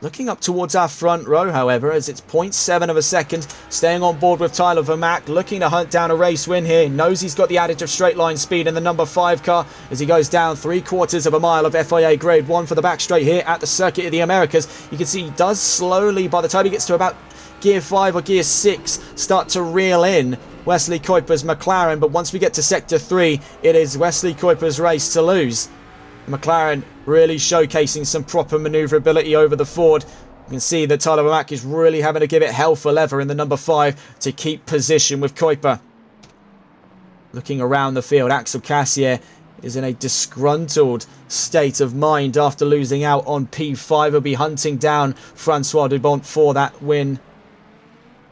Looking up towards our front row, however, as it's 0.7 of a second, staying on board with Tyler Vermack, looking to hunt down a race win here. Knows he's got the adage of straight line speed in the number 5 car as he goes down 3/4 of a mile of FIA Grade 1 for the back straight here at the Circuit of the Americas. You can see he does slowly, by the time he gets to about Gear 5 or Gear 6, start to reel in Wesley Kuiper's McLaren. But once we get to Sector 3, it is Wesley Kuiper's race to lose. McLaren really showcasing some proper manoeuvrability over the Ford. You can see that Tyler Vermack is really having to give it hell for leather in the number 5 to keep position with Kuiper. Looking around the field, Axel Cassier is in a disgruntled state of mind after losing out on P5. He'll be hunting down Francois Dubon for that win.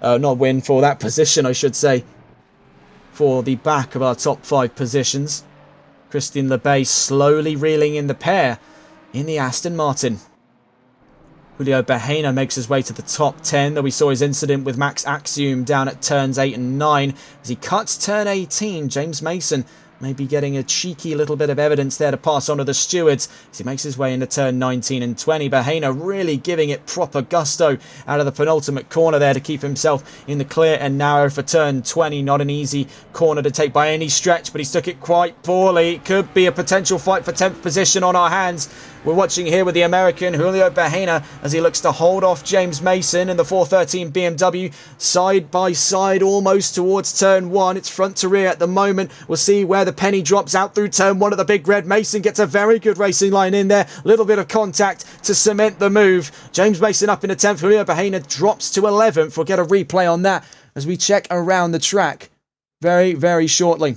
For that position, I should say. For the back of our top 5 positions. Christian Lebay slowly reeling in the pair in the Aston Martin. Julio Bahena makes his way to the top 10, though we saw his incident with Max Axiom down at turns 8 and 9. As he cuts turn 18, James Mason may be getting a cheeky little bit of evidence there to pass on to the stewards as he makes his way into turn 19 and 20. Bahena really giving it proper gusto out of the penultimate corner there to keep himself in the clear and narrow for turn 20. Not an easy corner to take by any stretch, but he's took it quite poorly. It could be a potential fight for 10th position on our hands. We're watching here with the American Julio Bahena as he looks to hold off James Mason in the 413 BMW side by side almost towards turn 1. It's front to rear at the moment. We'll see where the penny drops out through turn 1 of the big red. Mason gets a very good racing line in there. Little bit of contact to cement the move. James Mason up in the 10th. Julio Bahena drops to 11th. We'll get a replay on that as we check around the track very, very shortly.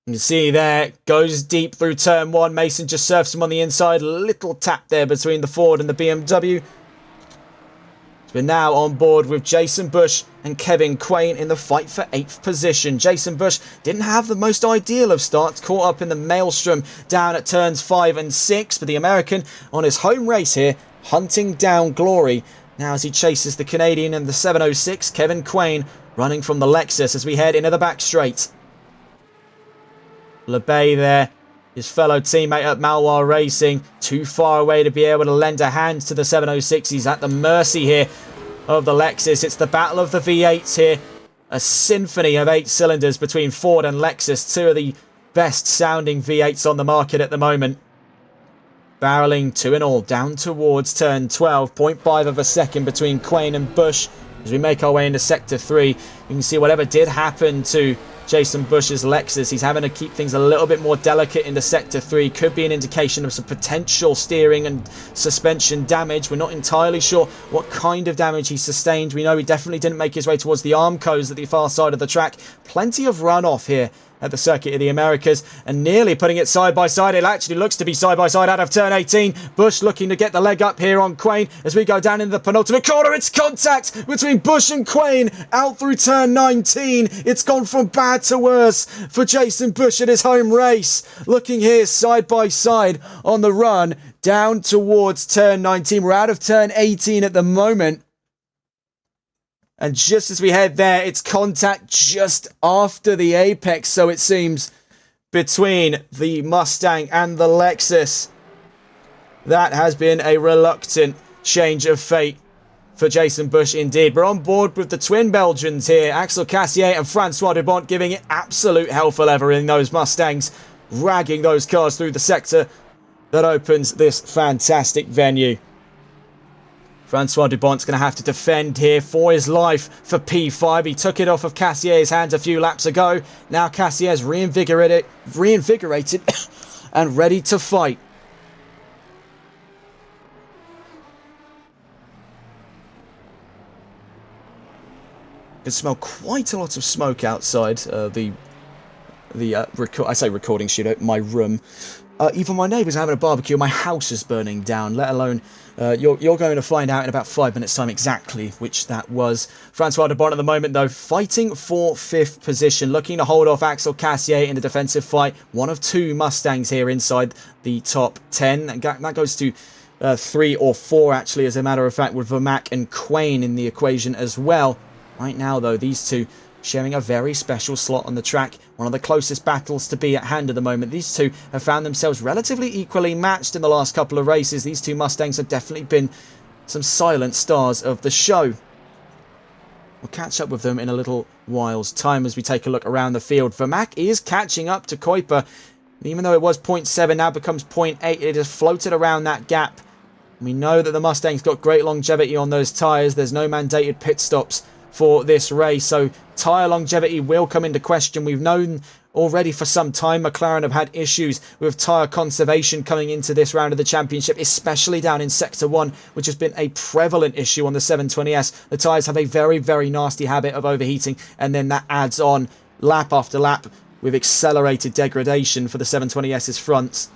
You can see there, goes deep through turn 1. Mason just surfs him on the inside. Little tap there between the Ford and the BMW. We're now on board with Jason Bush and Kevin Quain in the fight for 8th position. Jason Bush didn't have the most ideal of starts, caught up in the maelstrom down at turns 5 and 6. But the American on his home race here, hunting down glory. Now as he chases the Canadian and the 706, Kevin Quain running from the Lexus as we head into the back straight. Lebay there, his fellow teammate at Maloir Racing, too far away to be able to lend a hand to the 706. He's at the mercy here of the Lexus. It's the battle of the V8s here. A symphony of 8 cylinders between Ford and Lexus, two of the best sounding V8s on the market at the moment. Barreling 2 in all down towards turn 12, 0.5 of a second between Quain and Bush. As we make our way into Sector 3, you can see whatever did happen to Jason Bush's Lexus. He's having to keep things a little bit more delicate into Sector 3. Could be an indication of some potential steering and suspension damage. We're not entirely sure what kind of damage he sustained. We know he definitely didn't make his way towards the Armcos at the far side of the track. Plenty of runoff here at the Circuit of the Americas, and nearly putting it side by side. It actually looks to be side by side out of turn 18. Bush looking to get the leg up here on Quain as we go down into the penultimate corner. It's contact between Bush and Quain out through turn 19. It's gone from bad to worse for Jason Bush at his home race. Looking here side by side on the run down towards turn 19. We're out of turn 18 at the moment. And just as we head there, it's contact just after the apex, so it seems, between the Mustang and the Lexus. That has been a reluctant change of fate for Jason Bush indeed. We're on board with the twin Belgians here, Axel Cassier and Francois Dubont, giving it absolute hell for leather in those Mustangs, ragging those cars through the sector that opens this fantastic venue. Francois Dubont's going to have to defend here for his life for P5. He took it off of Cassier's hands a few laps ago. Now Cassier's reinvigorated and ready to fight. You can smell quite a lot of smoke outside I say recording studio, my room. Even my neighbours are having a barbecue. My house is burning down, let alone... You're going to find out in about 5 minutes' time exactly which that was. Francois Dubont at the moment, though, fighting for 5th position, looking to hold off Axel Cassier in the defensive fight. One of 2 Mustangs here inside the top 10. That goes to 3 or 4, actually, as a matter of fact, with Vermac and Quain in the equation as well. Right now, though, these two sharing a very special slot on the track. One of the closest battles to be at hand at the moment. These two have found themselves relatively equally matched in the last couple of races. These two Mustangs have definitely been some silent stars of the show. We'll catch up with them in a little while's time as we take a look around the field. Vermac is catching up to Kuiper. Even though it was 0.7, now becomes 0.8. It has floated around that gap. We know that the Mustang's got great longevity on those tyres. There's no mandated pit stops for this race, so tyre longevity will come into question. We've known already for some time McLaren have had issues with tyre conservation coming into this round of the championship, especially down in Sector 1, which has been a prevalent issue on the 720S. The tyres have a very, very nasty habit of overheating, and then that adds on lap after lap with accelerated degradation for the 720S's fronts.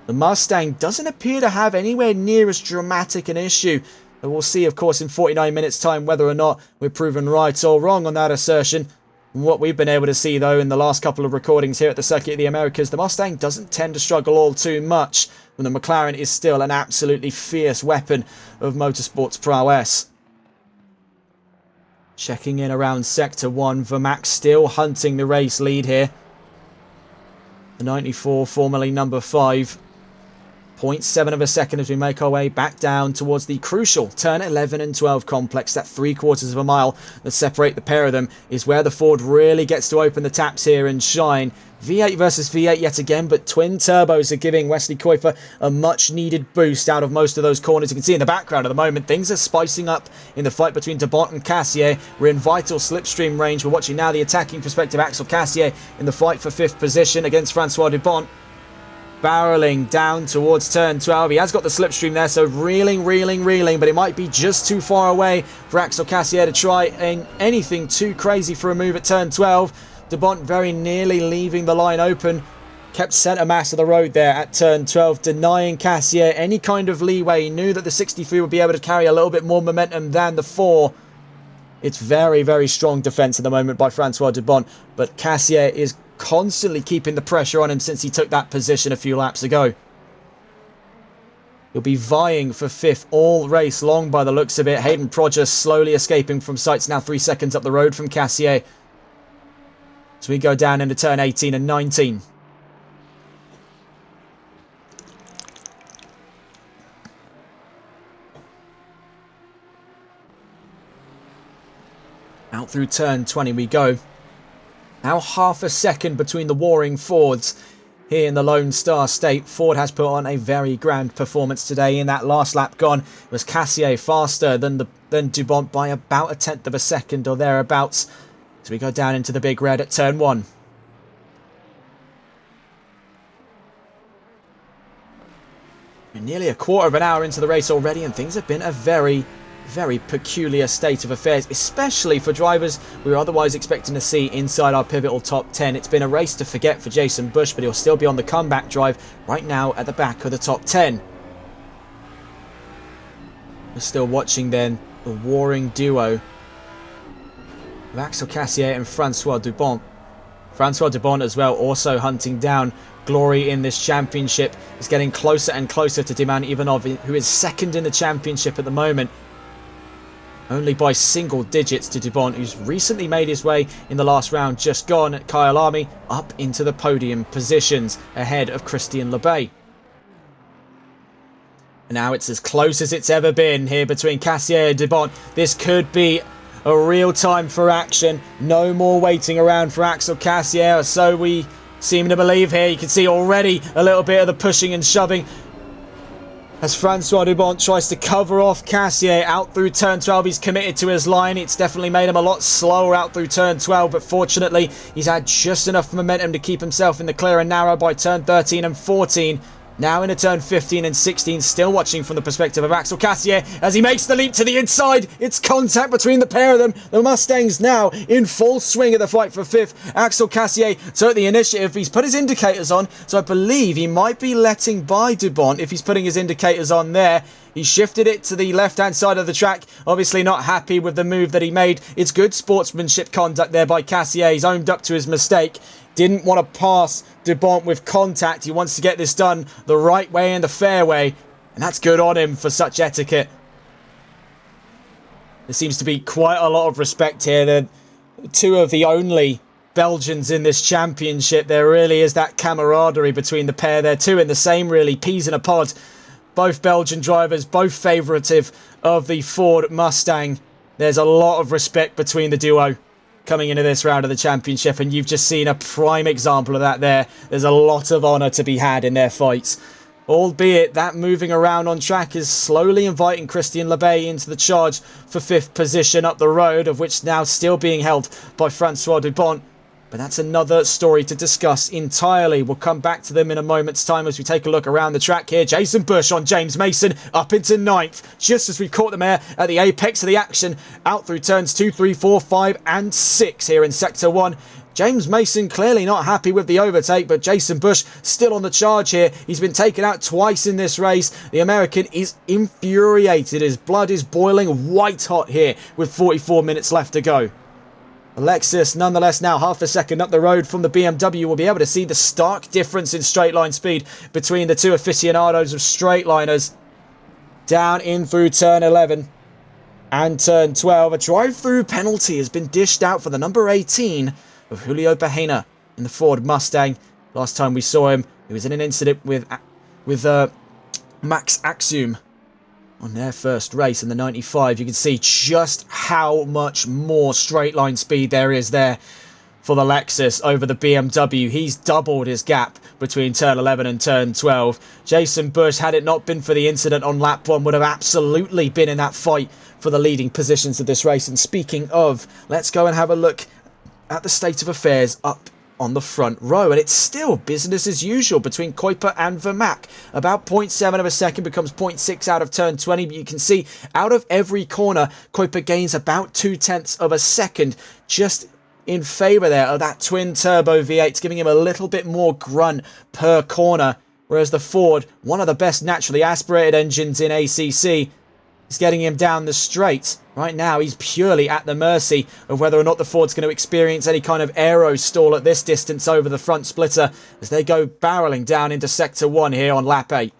The Mustang doesn't appear to have anywhere near as dramatic an issue. And we'll see, of course, in 49 minutes' time whether or not we're proven right or wrong on that assertion. What we've been able to see, though, in the last couple of recordings here at the Circuit of the Americas, the Mustang doesn't tend to struggle all too much, when the McLaren is still an absolutely fierce weapon of motorsports prowess. Checking in around Sector 1, Vermac still hunting the race lead here. The 94, formerly number 5. 0.7 of a second as we make our way back down towards the crucial turn 11 and 12 complex. That 3/4 of a mile that separate the pair of them is where the Ford really gets to open the taps here and shine. V8 versus V8 yet again, but twin turbos are giving Wesley Kuiper a much needed boost out of most of those corners. You can see in the background at the moment, things are spicing up in the fight between Dubont and Cassier. We're in vital slipstream range. We're watching now the attacking perspective Axel Cassier in the fight for 5th position against Francois Dubont. Barreling down towards turn 12. He has got the slipstream there, so reeling, but it might be just too far away for Axel Cassier to try anything too crazy for a move at turn 12. Dubont very nearly leaving the line open. Kept centre mass of the road there at turn 12, denying Cassier any kind of leeway. He knew that the 63 would be able to carry a little bit more momentum than the 4. It's very, very strong defence at the moment by Francois Dubont, but Cassier is constantly keeping the pressure on him since he took that position a few laps ago. He'll be vying for 5th all race long by the looks of it. Hayden Prodger slowly escaping from sights, now 3 seconds up the road from Cassier. So we go down into turn 18 and 19. Out through turn 20 we go. Now half a second between the warring Fords here in the Lone Star State. Ford has put on a very grand performance today. In that last lap gone, it was Cassier faster than Dubont by about 1/10 of a second or thereabouts. as we go down into the big red at turn 1. We're nearly a quarter of an hour into the race already, and things have been a very peculiar state of affairs, especially for drivers we were otherwise expecting to see inside our pivotal top 10. It's been a race to forget for Jason Bush, but he'll still be on the comeback drive right now at the back of the top 10. We're still watching then the warring duo of Axel Cassier and Francois Dubon. Francois Dubon as well, also hunting down glory in this championship, is getting closer and closer to Diman Ivanov, who is second in the championship at the moment. Only by single digits to Dubon, who's recently made his way in the last round just gone at Kyalami up into the podium positions ahead of Christian Lebay. Now it's as close as it's ever been here between Cassier and Dubon. This could be a real time for action. No more waiting around for Axel Cassier, so we seem to believe here. You can see already a little bit of the pushing and shoving as Francois Dubon tries to cover off Cassier out through turn 12. He's committed to his line. It's definitely made him a lot slower out through turn 12, but fortunately he's had just enough momentum to keep himself in the clear and narrow by turn 13 and 14. Now into turn 15 and 16, still watching from the perspective of Axel Cassier as he makes the leap to the inside. It's contact between the pair of them. The Mustangs now in full swing of the fight for 5th. Axel Cassier took the initiative. He's put his indicators on, so I believe he might be letting by Dubon if he's putting his indicators on there. He shifted it to the left-hand side of the track. Obviously not happy with the move that he made. It's good sportsmanship conduct there by Cassier. He's owned up to his mistake. Didn't want to pass Dubon with contact. He wants to get this done the right way and the fair way. And that's good on him for such etiquette. There seems to be quite a lot of respect here. They're two of the only Belgians in this championship. There really is that camaraderie between the pair. They're two in the same, really, peas in a pod. Both Belgian drivers, both favourative of the Ford Mustang. There's a lot of respect between the duo coming into this round of the championship, and you've just seen a prime example of that there. There's a lot of honour to be had in their fights. Albeit that moving around on track is slowly inviting Christian Lebay into the charge for 5th position up the road, of which now still being held by Francois Dubon. But that's another story to discuss entirely. We'll come back to them in a moment's time as we take a look around the track here. Jason Bush on James Mason up into 9th. Just as we caught them there at the apex of the action. Out through turns 2, 3, 4, 5 and 6 here in Sector 1. James Mason clearly not happy with the overtake, but Jason Bush still on the charge here. He's been taken out twice in this race. The American is infuriated. His blood is boiling white hot here with 44 minutes left to go. Lexus, nonetheless, now half a second up the road from the BMW. Will be able to see the stark difference in straight line speed between the two aficionados of straight liners. Down in through turn 11 and turn 12. A drive-through penalty has been dished out for the number 18 of Julio Bahena in the Ford Mustang. Last time we saw him, it was in an incident with Max Axiom on their first race in the 95. You can see just how much more straight line speed there is there for the Lexus over the BMW. He's doubled his gap between turn 11 and turn 12. Jason Bush, had it not been for the incident on lap 1, would have absolutely been in that fight for the leading positions of this race. And speaking of, let's go and have a look at the state of affairs up on the front row, and it's still business as usual between Kuiper and Vermaak. About 0.7 of a second becomes 0.6 out of turn 20, but you can see out of every corner Kuiper gains about 0.2 of a second, just in favour there of that twin turbo V8, giving him a little bit more grunt per corner, whereas the Ford, one of the best naturally aspirated engines in ACC, is getting him down the straight. Right now, he's purely at the mercy of whether or not the Ford's going to experience any kind of aero stall at this distance over the front splitter as they go barrelling down into Sector 1 here on lap 8.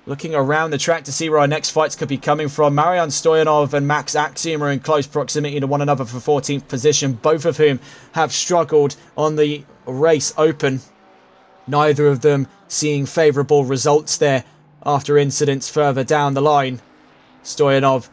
Looking around the track to see where our next fights could be coming from. Marian Stoyanov and Max Axiom are in close proximity to one another for 14th position, both of whom have struggled on the race open. Neither of them seeing favourable results there after incidents further down the line. Stoyanov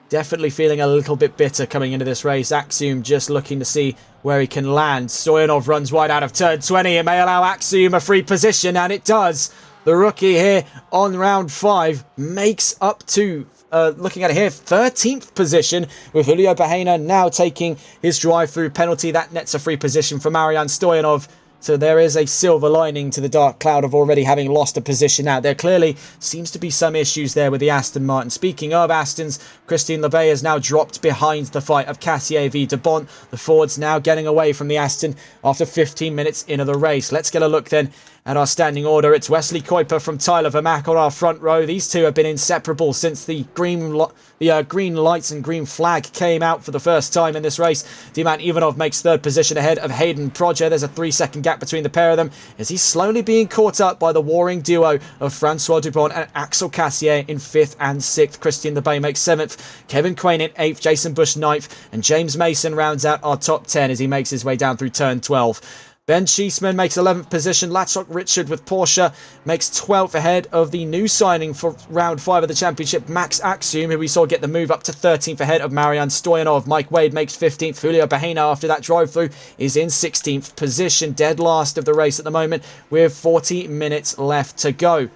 definitely feeling a little bit bitter coming into this race. Axiom just looking to see where he can land. Stoyanov runs wide out of turn 20. It may allow Axiom a free position, and it does. The rookie here on round 5 makes up to looking at it here, 13th position, with Julio Bahena now taking his drive-through penalty. That nets a free position for Marian Stoyanov. So there is a silver lining to the dark cloud of already having lost a position out. There clearly seems to be some issues there with the Aston Martin. Speaking of Astons, Christine Lebay has now dropped behind the fight of Cassier v de Bont. The Ford's now getting away from the Aston after 15 minutes into the race. Let's get a look then at our standing order. It's Wesley Kuiper from Tyler Vermaak on our front row. These two have been inseparable since the green lights and green flag came out for the first time in this race. Diman Ivanov makes third position ahead of Hayden Proger. There's a 3-second gap between the pair of them as he's slowly being caught up by the warring duo of Francois Dubon and Axel Cassier in 5th and 6th. Christian Lebay makes 7th, Kevin Quain in 8th, Jason Bush 9th, and James Mason rounds out our top 10 as he makes his way down through turn 12. Ben Cheeseman makes 11th position. Latchok Richard with Porsche makes 12th ahead of the new signing for round 5 of the championship, Max Axiom, who we saw get the move up to 13th ahead of Marian Stoyanov. Mike Wade makes 15th. Julio Bahena, after that drive-through, is in 16th position, dead last of the race at the moment, with 40 minutes left to go.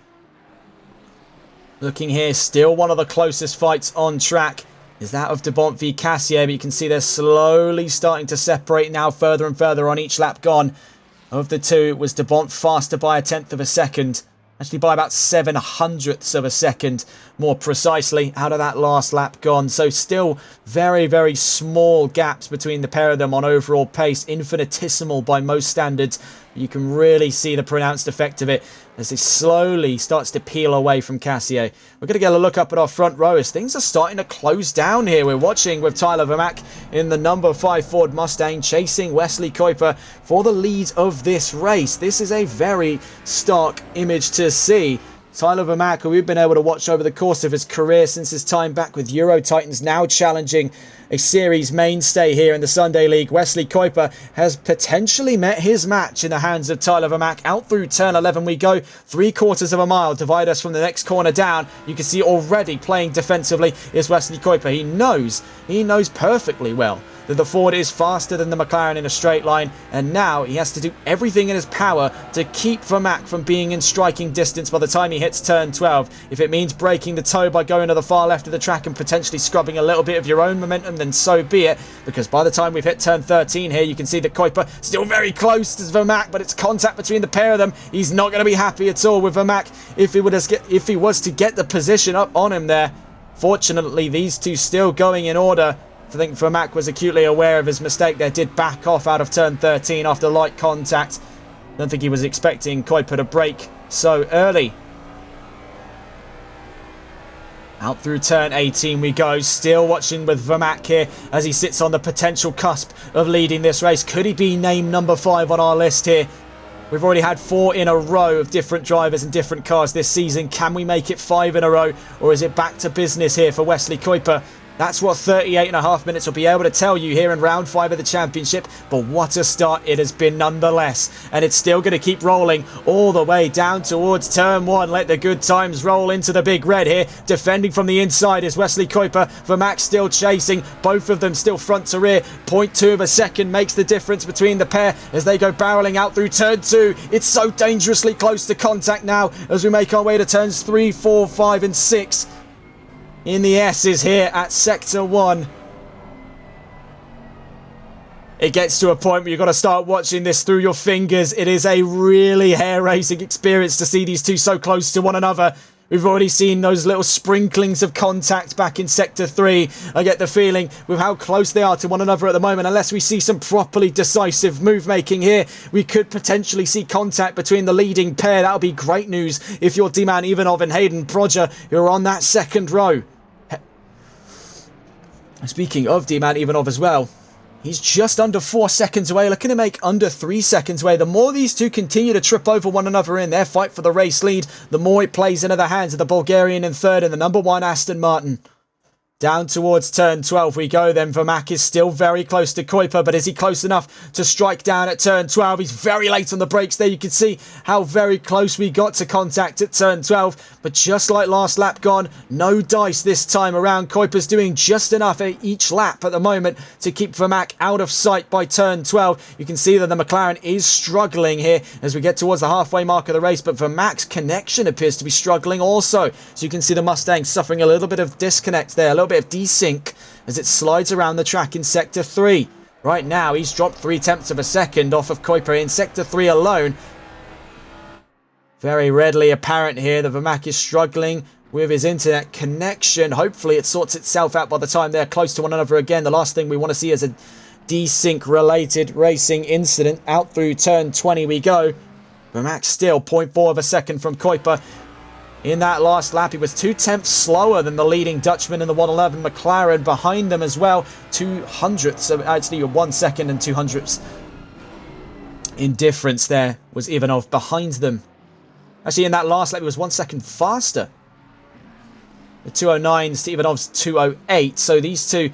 Looking here, still one of the closest fights on track is that of de Bont v Cassier, but you can see they're slowly starting to separate now, further and further on each lap gone. Of the two, it was de Bont faster by 1/10 of a second, actually by about 7/100ths of a second, more precisely, out of that last lap gone. So still very, very small gaps between the pair of them on overall pace, infinitesimal by most standards. You can really see the pronounced effect of it as it slowly starts to peel away from Cassier. We're going to get a look up at our front row as things are starting to close down here. We're watching with Tyler Vermaak in the number 5 Ford Mustang chasing Wesley Kuiper for the lead of this race. This is a very stark image to see. Tyler Vermaak, who we've been able to watch over the course of his career since his time back with Euro Titans, now challenging a series mainstay here in the Sunday League. Wesley Kuiper has potentially met his match in the hands of Tyler Vermaak. Out through turn 11 we go. 3/4 of a mile divide us from the next corner down. You can see already playing defensively is Wesley Kuiper. He knows perfectly well that the Ford is faster than the McLaren in a straight line, and now he has to do everything in his power to keep Vermaak from being in striking distance by the time he hits turn 12. If it means breaking the toe by going to the far left of the track and potentially scrubbing a little bit of your own momentum, then so be it, because by the time we've hit turn 13 here, you can see that Kuiper still very close to Vermaak, but it's contact between the pair of them. He's not going to be happy at all with Vermaak if he was to get the position up on him there. Fortunately, these two still going in order. I think Vermaak was acutely aware of his mistake there, did back off out of turn 13 after light contact. Don't think he was expecting Kuiper to brake so early. Out through turn 18 we go, still watching with Vermaak here as he sits on the potential cusp of leading this race. Could he be named number 5 on our list here? We've already had 4 in a row of different drivers and different cars this season. Can we make it 5 in a row, or is it back to business here for Wesley Kuiper? That's what 38.5 minutes will be able to tell you here in round 5 of the championship. But what a start it has been nonetheless. And it's still going to keep rolling all the way down towards turn 1. Let the good times roll into the big red here. Defending from the inside is Wesley Kuiper. Vermaak still chasing. Both of them still front to rear. 0.2 of a second makes the difference between the pair as they go barreling out through turn 2. It's so dangerously close to contact now as we make our way to turns 3, 4, 5 and 6. In the S's here at Sector 1. It gets to a point where you've got to start watching this through your fingers. It is a really hair-raising experience to see these two so close to one another. We've already seen those little sprinklings of contact back in Sector 3. I get the feeling with how close they are to one another at the moment, unless we see some properly decisive move-making here, we could potentially see contact between the leading pair. That would be great news if you're Diman Ivanov and Hayden Proger, who are on that second row. Speaking of Diman Ivanov as well, he's just under 4 seconds away, looking to make under 3 seconds away. The more these two continue to trip over one another in their fight for the race lead, the more it plays into the hands of the Bulgarian in third and the number 1 Aston Martin. Down towards turn 12 we go then. Vermaak is still very close to Kuiper, but is he close enough to strike down at turn 12? He's very late on the brakes there. You can see how very close we got to contact at turn 12. But just like last lap gone, no dice this time around. Kuiper's doing just enough at each lap at the moment to keep Vermaak out of sight by turn 12. You can see that the McLaren is struggling here as we get towards the halfway mark of the race, but Vermaak's connection appears to be struggling also. So you can see the Mustang suffering a little bit of disconnect there, a little bit of desync as it slides around the track in sector 3. Right now he's dropped 0.3 of a second off of Kuiper in sector 3 alone. Very readily apparent here that Vermaak is struggling with his internet connection. Hopefully it sorts itself out by the time they're close to one another again. The last thing we want to see is a desync related racing incident. Out through turn 20 we go. Vermaak still 0.4 of a second from Kuiper. In that last lap, he was 0.2 slower than the leading Dutchman in the 111 McLaren. Behind them as well, 0.02, actually 1 second and 0.02 in difference there was Ivanov behind them. Actually, in that last lap, he was 1 second faster. The 209s to Ivanov's 208. So these two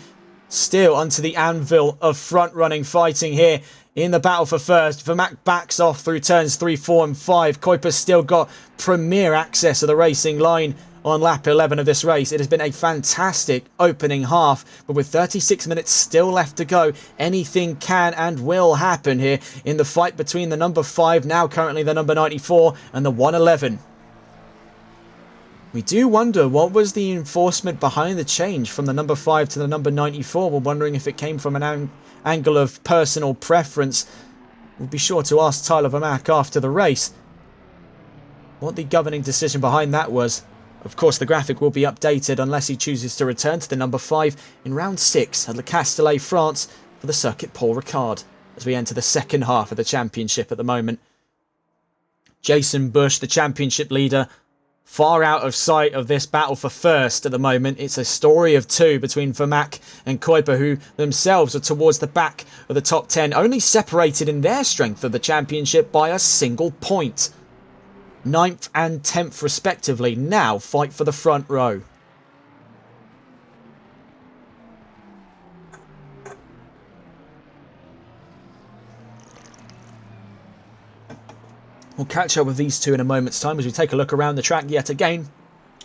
still onto the anvil of front-running fighting here in the battle for first. Vermaak backs off through turns 3, 4 and 5. Kuiper's still got premier access to the racing line on lap 11 of this race. It has been a fantastic opening half, but with 36 minutes still left to go, anything can and will happen here in the fight between the number 5, now currently the number 94, and the 111. We do wonder what was the enforcement behind the change from the number 5 to the number 94. We're wondering if it came from an angle of personal preference. We'll be sure to ask Tyler Vermaak after the race what the governing decision behind that was. Of course, the graphic will be updated unless he chooses to return to the number 5 in round 6 at Le Castellet, France for the circuit Paul Ricard as we enter the second half of the championship at the moment. Jason Bush, the championship leader, far out of sight of this battle for first at the moment. It's a story of two between Vermaak and Kuiper, who themselves are towards the back of the top 10, only separated in their strength of the championship by a single point. 9th and 10th respectively now fight for the front row. We'll catch up with these two in a moment's time as we take a look around the track yet again.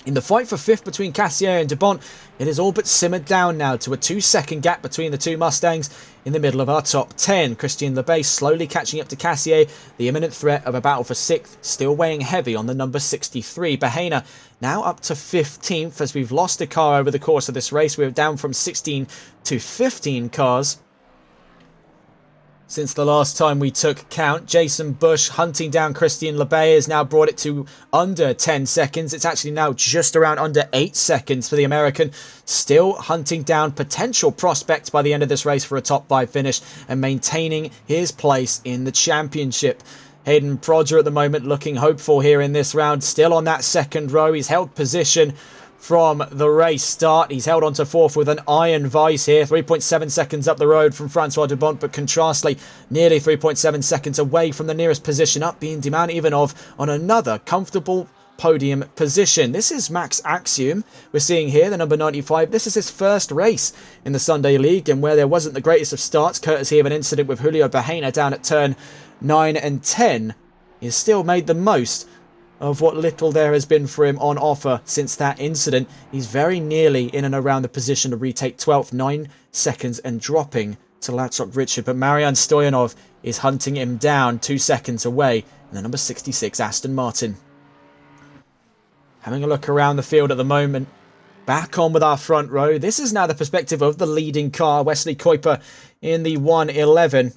In the fight for 5th between Cassier and Debont, it has all but simmered down now to a 2-second gap between the two Mustangs in the middle of our top 10. Christian Lebay slowly catching up to Cassier, the imminent threat of a battle for 6th, still weighing heavy on the number 63. Bahena now up to 15th as we've lost a car over the course of this race. We're down from 16 to 15 cars since the last time we took count. Jason Bush hunting down Christian Lebay has now brought it to under 10 seconds. It's actually now just around under 8 seconds for the American. Still hunting down potential prospects by the end of this race for a top 5 finish and maintaining his place in the championship. Hayden Prodger at the moment looking hopeful here in this round. Still on that second row. He's held position from the race start. He's held on to 4th with an iron vice here. 3.7 seconds up the road from Francois Debont, but contrastly nearly 3.7 seconds away from the nearest position up, being Diman Ivanov on another comfortable podium position. This is Max Axiom we're seeing here, the number 95. This is his first race in the Sunday League, and where there wasn't the greatest of starts, courtesy of an incident with Julio Bahena down at turn 9 and 10, he's still made the most of what little there has been for him on offer since that incident. He's very nearly in and around the position to retake 12th, 9 seconds and dropping to Latchok Richard, but Marian Stoyanov is hunting him down 2 seconds away in the number 66 Aston Martin. Having a look around the field at the moment, back on with our front row. This is now the perspective of the leading car, Wesley Kuiper in the 111.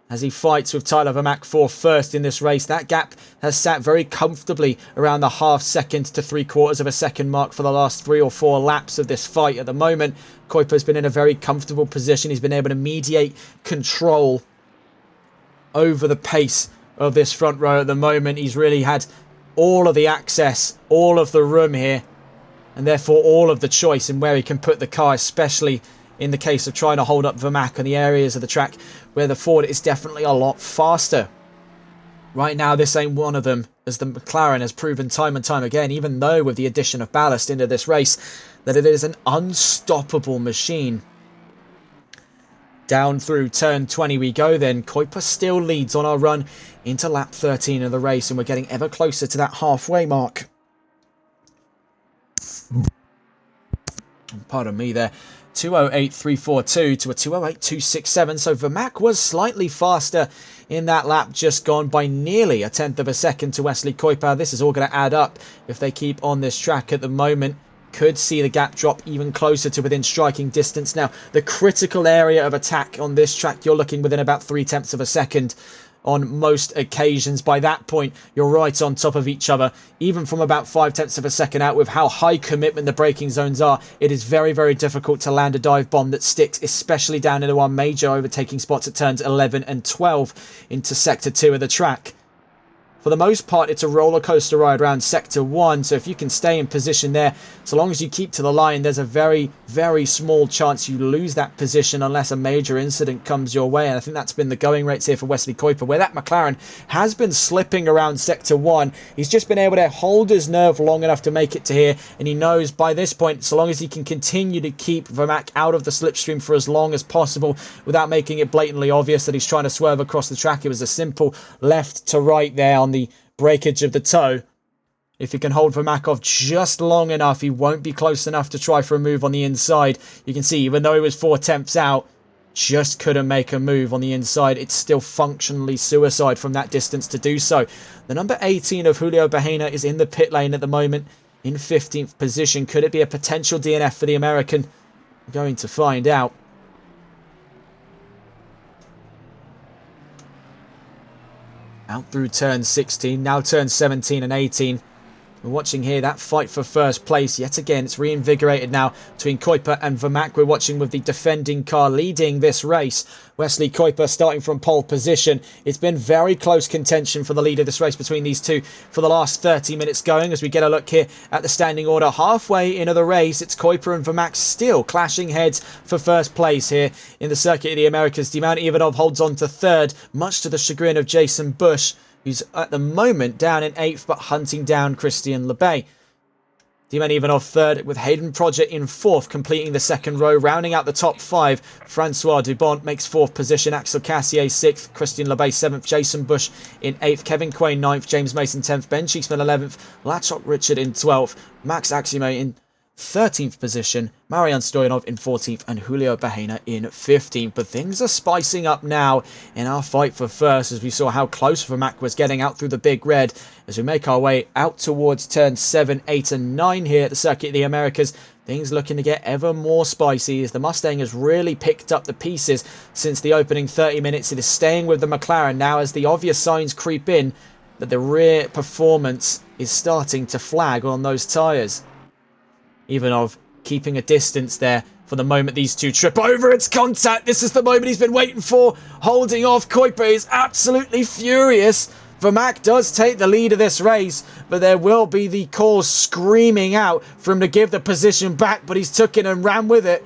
As he fights with Tyler Vermaak for first in this race. That gap has sat very comfortably around the half second to 3/4 of a second mark for the last 3 or 4 laps of this fight at the moment. Kuiper's been in a very comfortable position. He's been able to mediate control over the pace of this front row at the moment. He's really had all of the access, all of the room here, and therefore all of the choice in where he can put the car, especially in the case of trying to hold up Vermaak in the areas of the track where the Ford is definitely a lot faster. Right now, this ain't one of them, as the McLaren has proven time and time again, even though with the addition of ballast into this race, that it is an unstoppable machine. Down through turn 20 we go then. Kuiper still leads on our run into lap 13 of the race, and we're getting ever closer to that halfway mark. Pardon me there. 208.342 to a 208.267. So Vermaak was slightly faster in that lap just gone by nearly a tenth of a second to Wesley Kuiper. This is all going to add up if they keep on this track at the moment. Could see the gap drop even closer to within striking distance. Now, the critical area of attack on this track, you're looking within about 0.3 of a second on most occasions. By that point, you're right on top of each other. Even from about 0.5 of a second out, with how high commitment the braking zones are, it is very, very difficult to land a dive bomb that sticks, especially down into our major overtaking spots at turns 11 and 12 into sector 2 of the track. For the most part, it's a roller coaster ride around Sector 1, so if you can stay in position there, so long as you keep to the line, there's a very, very small chance you lose that position unless a major incident comes your way, and I think that's been the going rates here for Wesley Kuiper, where that McLaren has been slipping around Sector 1. He's just been able to hold his nerve long enough to make it to here, and he knows by this point, so long as he can continue to keep Vermaak out of the slipstream for as long as possible without making it blatantly obvious that he's trying to swerve across the track. It was a simple left to right there on the breakage of the toe. If he can hold Vermaak off just long enough, he won't be close enough to try for a move on the inside. You can see, even though he was 0.4 out, just couldn't make a move on the inside. It's still functionally suicide from that distance to do so. The number 18 of Julio Bahena is in the pit lane at the moment in 15th position. Could it be a potential DNF for the American? We're going to find out. Out through turn 16, now turn 17 and 18. We're watching here that fight for first place. Yet again, it's reinvigorated now between Kuiper and Vermaak. We're watching with the defending car leading this race. Wesley Kuiper starting from pole position. It's been very close contention for the lead of this race between these two for the last 30 minutes going. As we get a look here at the standing order halfway into the race, it's Kuiper and Vermaak still clashing heads for first place here in the Circuit of the Americas. Diman Ivanov holds on to third, much to the chagrin of Jason Bush, who's at the moment down in 8th, but hunting down Christian Lebay. Diman Ivanov third, with Hayden Project in 4th, completing the second row. Rounding out the top 5, Francois Dubont makes 4th position, Axel Cassier 6th, Christian Lebay 7th, Jason Bush in 8th, Kevin Quain 9th, James Mason 10th, Ben Cheeseman 11th, Latchop Richard in 12th, Max Axime in 13th position, Marian Stoyanov in 14th, and Julio Bahena in 15th. But things are spicing up now in our fight for first, as we saw how close Vermaak was getting out through the big red. As we make our way out towards turn 7, 8 and 9 here at the Circuit of the Americas, things looking to get ever more spicy as the Mustang has really picked up the pieces since the opening 30 minutes. It is staying with the McLaren now as the obvious signs creep in that the rear performance is starting to flag on those tyres. Ivanov keeping a distance there for the moment these two trip over. It's contact. This is the moment he's been waiting for. Holding off. Kuiper is absolutely furious. Vermaak does take the lead of this race, but there will be the calls screaming out for him to give the position back, but he's took it and ran with it.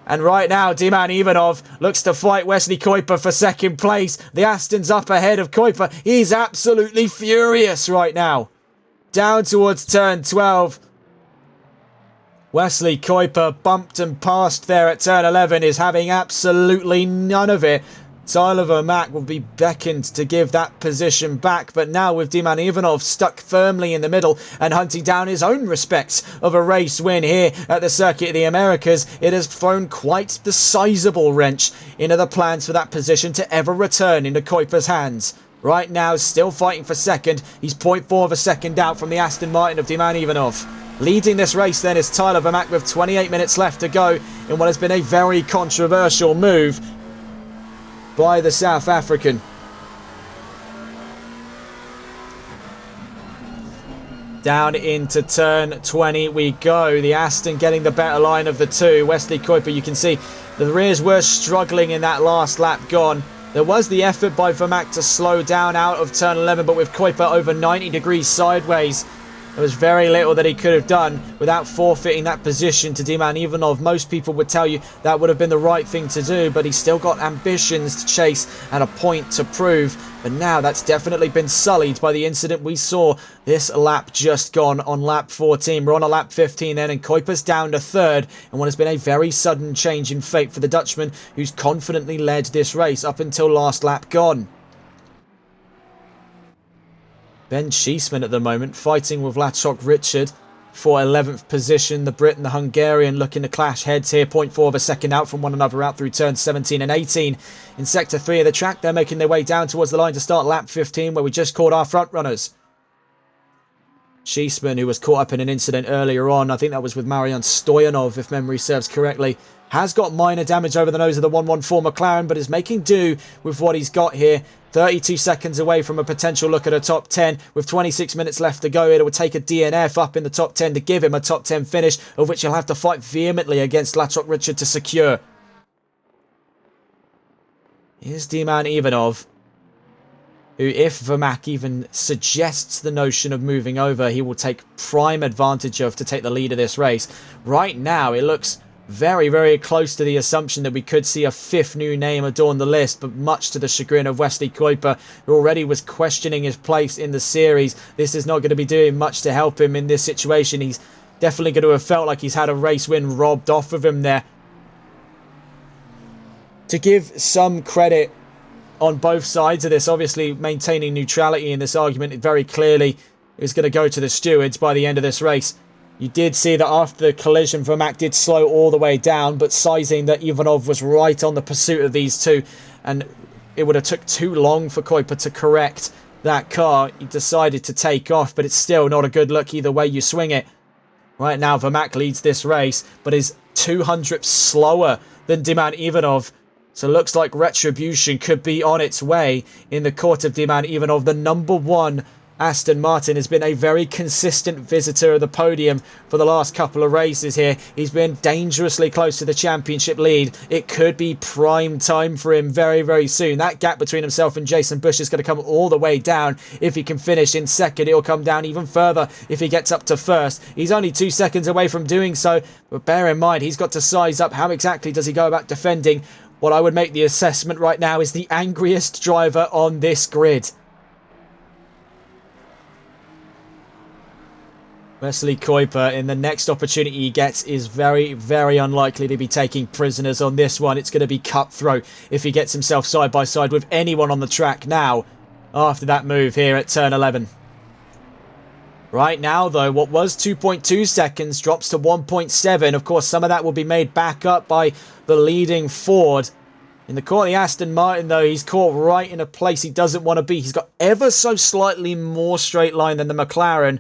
And right now, Diman Ivanov looks to fight Wesley Kuiper for second place. The Aston's up ahead of Kuiper. He's absolutely furious right now. Down towards turn 12. Wesley Kuiper bumped and passed there at turn 11, is having absolutely none of it. Tyler Vermaak will be beckoned to give that position back, but now with Diman Ivanov stuck firmly in the middle and hunting down his own respects of a race win here at the Circuit of the Americas, it has thrown quite the sizable wrench into the plans for that position to ever return into Kuiper's hands. Right now, still fighting for second. He's 0.4 of a second out from the Aston Martin of Diman Ivanov. Leading this race then is Tyler Vermaak with 28 minutes left to go in what has been a very controversial move by the South African. Down into turn 20 we go. The Aston getting the better line of the two. Wesley Kuiper, you can see the rears were struggling in that last lap gone. There was the effort by Vermaak to slow down out of turn 11, but with Kuiper over 90 degrees sideways, There was very little that he could have done without forfeiting that position to Diman Ivanov. Most people would tell you that would have been the right thing to do, but he's still got ambitions to chase and a point to prove. But now that's definitely been sullied by the incident we saw this lap just gone on lap 14. We're on a lap 15 then, and Kuiper's down to third in what has been a very sudden change in fate for the Dutchman, who's confidently led this race up until last lap gone. Ben Schiessman at the moment fighting with Lachok Richard for 11th position. The Brit and the Hungarian looking to clash heads here. 0.4 of a second out from one another out through turns 17 and 18. In sector 3 of the track, they're making their way down towards the line to start lap 15, where we just caught our front runners. Schiessman, who was caught up in an incident earlier on, I think that was with Marian Stoyanov, if memory serves correctly, has got minor damage over the nose of the 114 McLaren, but is making do with what he's got here. 32 seconds away from a potential look at a top 10. With 26 minutes left to go, it would take a DNF up in the top 10 to give him a top 10 finish, of which he'll have to fight vehemently against Lachok Richard to secure. Here's Diman Ivanov, who, if Vermaak even suggests the notion of moving over, he will take prime advantage of to take the lead of this race. Right now, it looks very, very close to the assumption that we could see a fifth new name adorn the list, but much to the chagrin of Wesley Kuiper, who already was questioning his place in the series. This is not going to be doing much to help him in this situation. He's definitely going to have felt like he's had a race win robbed off of him there. To give some credit on both sides of this, obviously maintaining neutrality in this argument very clearly is going to go to the stewards by the end of this race. You did see that after the collision, Vermaak did slow all the way down, but sizing that Ivanov was right on the pursuit of these two, and it would have took too long for Kuiper to correct that car. He decided to take off, but it's still not a good look either way you swing it. Right now, Vermaak leads this race, but is 200 slower than Diman Ivanov. So it looks like retribution could be on its way in the court of Diman Ivanov. The number one Aston Martin has been a very consistent visitor of the podium for the last couple of races here. He's been dangerously close to the championship lead. It could be prime time for him very, very soon. That gap between himself and Jason Bush is going to come all the way down. If he can finish in second, it'll come down even further if he gets up to first. He's only 2 seconds away from doing so, but bear in mind, he's got to size up how exactly does he go about defending. What I would make the assessment right now is the angriest driver on this grid. Wesley Kuiper, in the next opportunity he gets, is very, very unlikely to be taking prisoners on this one. It's going to be cutthroat if he gets himself side by side with anyone on the track now after that move here at turn 11. Right now, though, what was 2.2 seconds drops to 1.7. Of course, some of that will be made back up by the leading Ford. In the court of the Aston Martin, though, he's caught right in a place he doesn't want to be. He's got ever so slightly more straight line than the McLaren.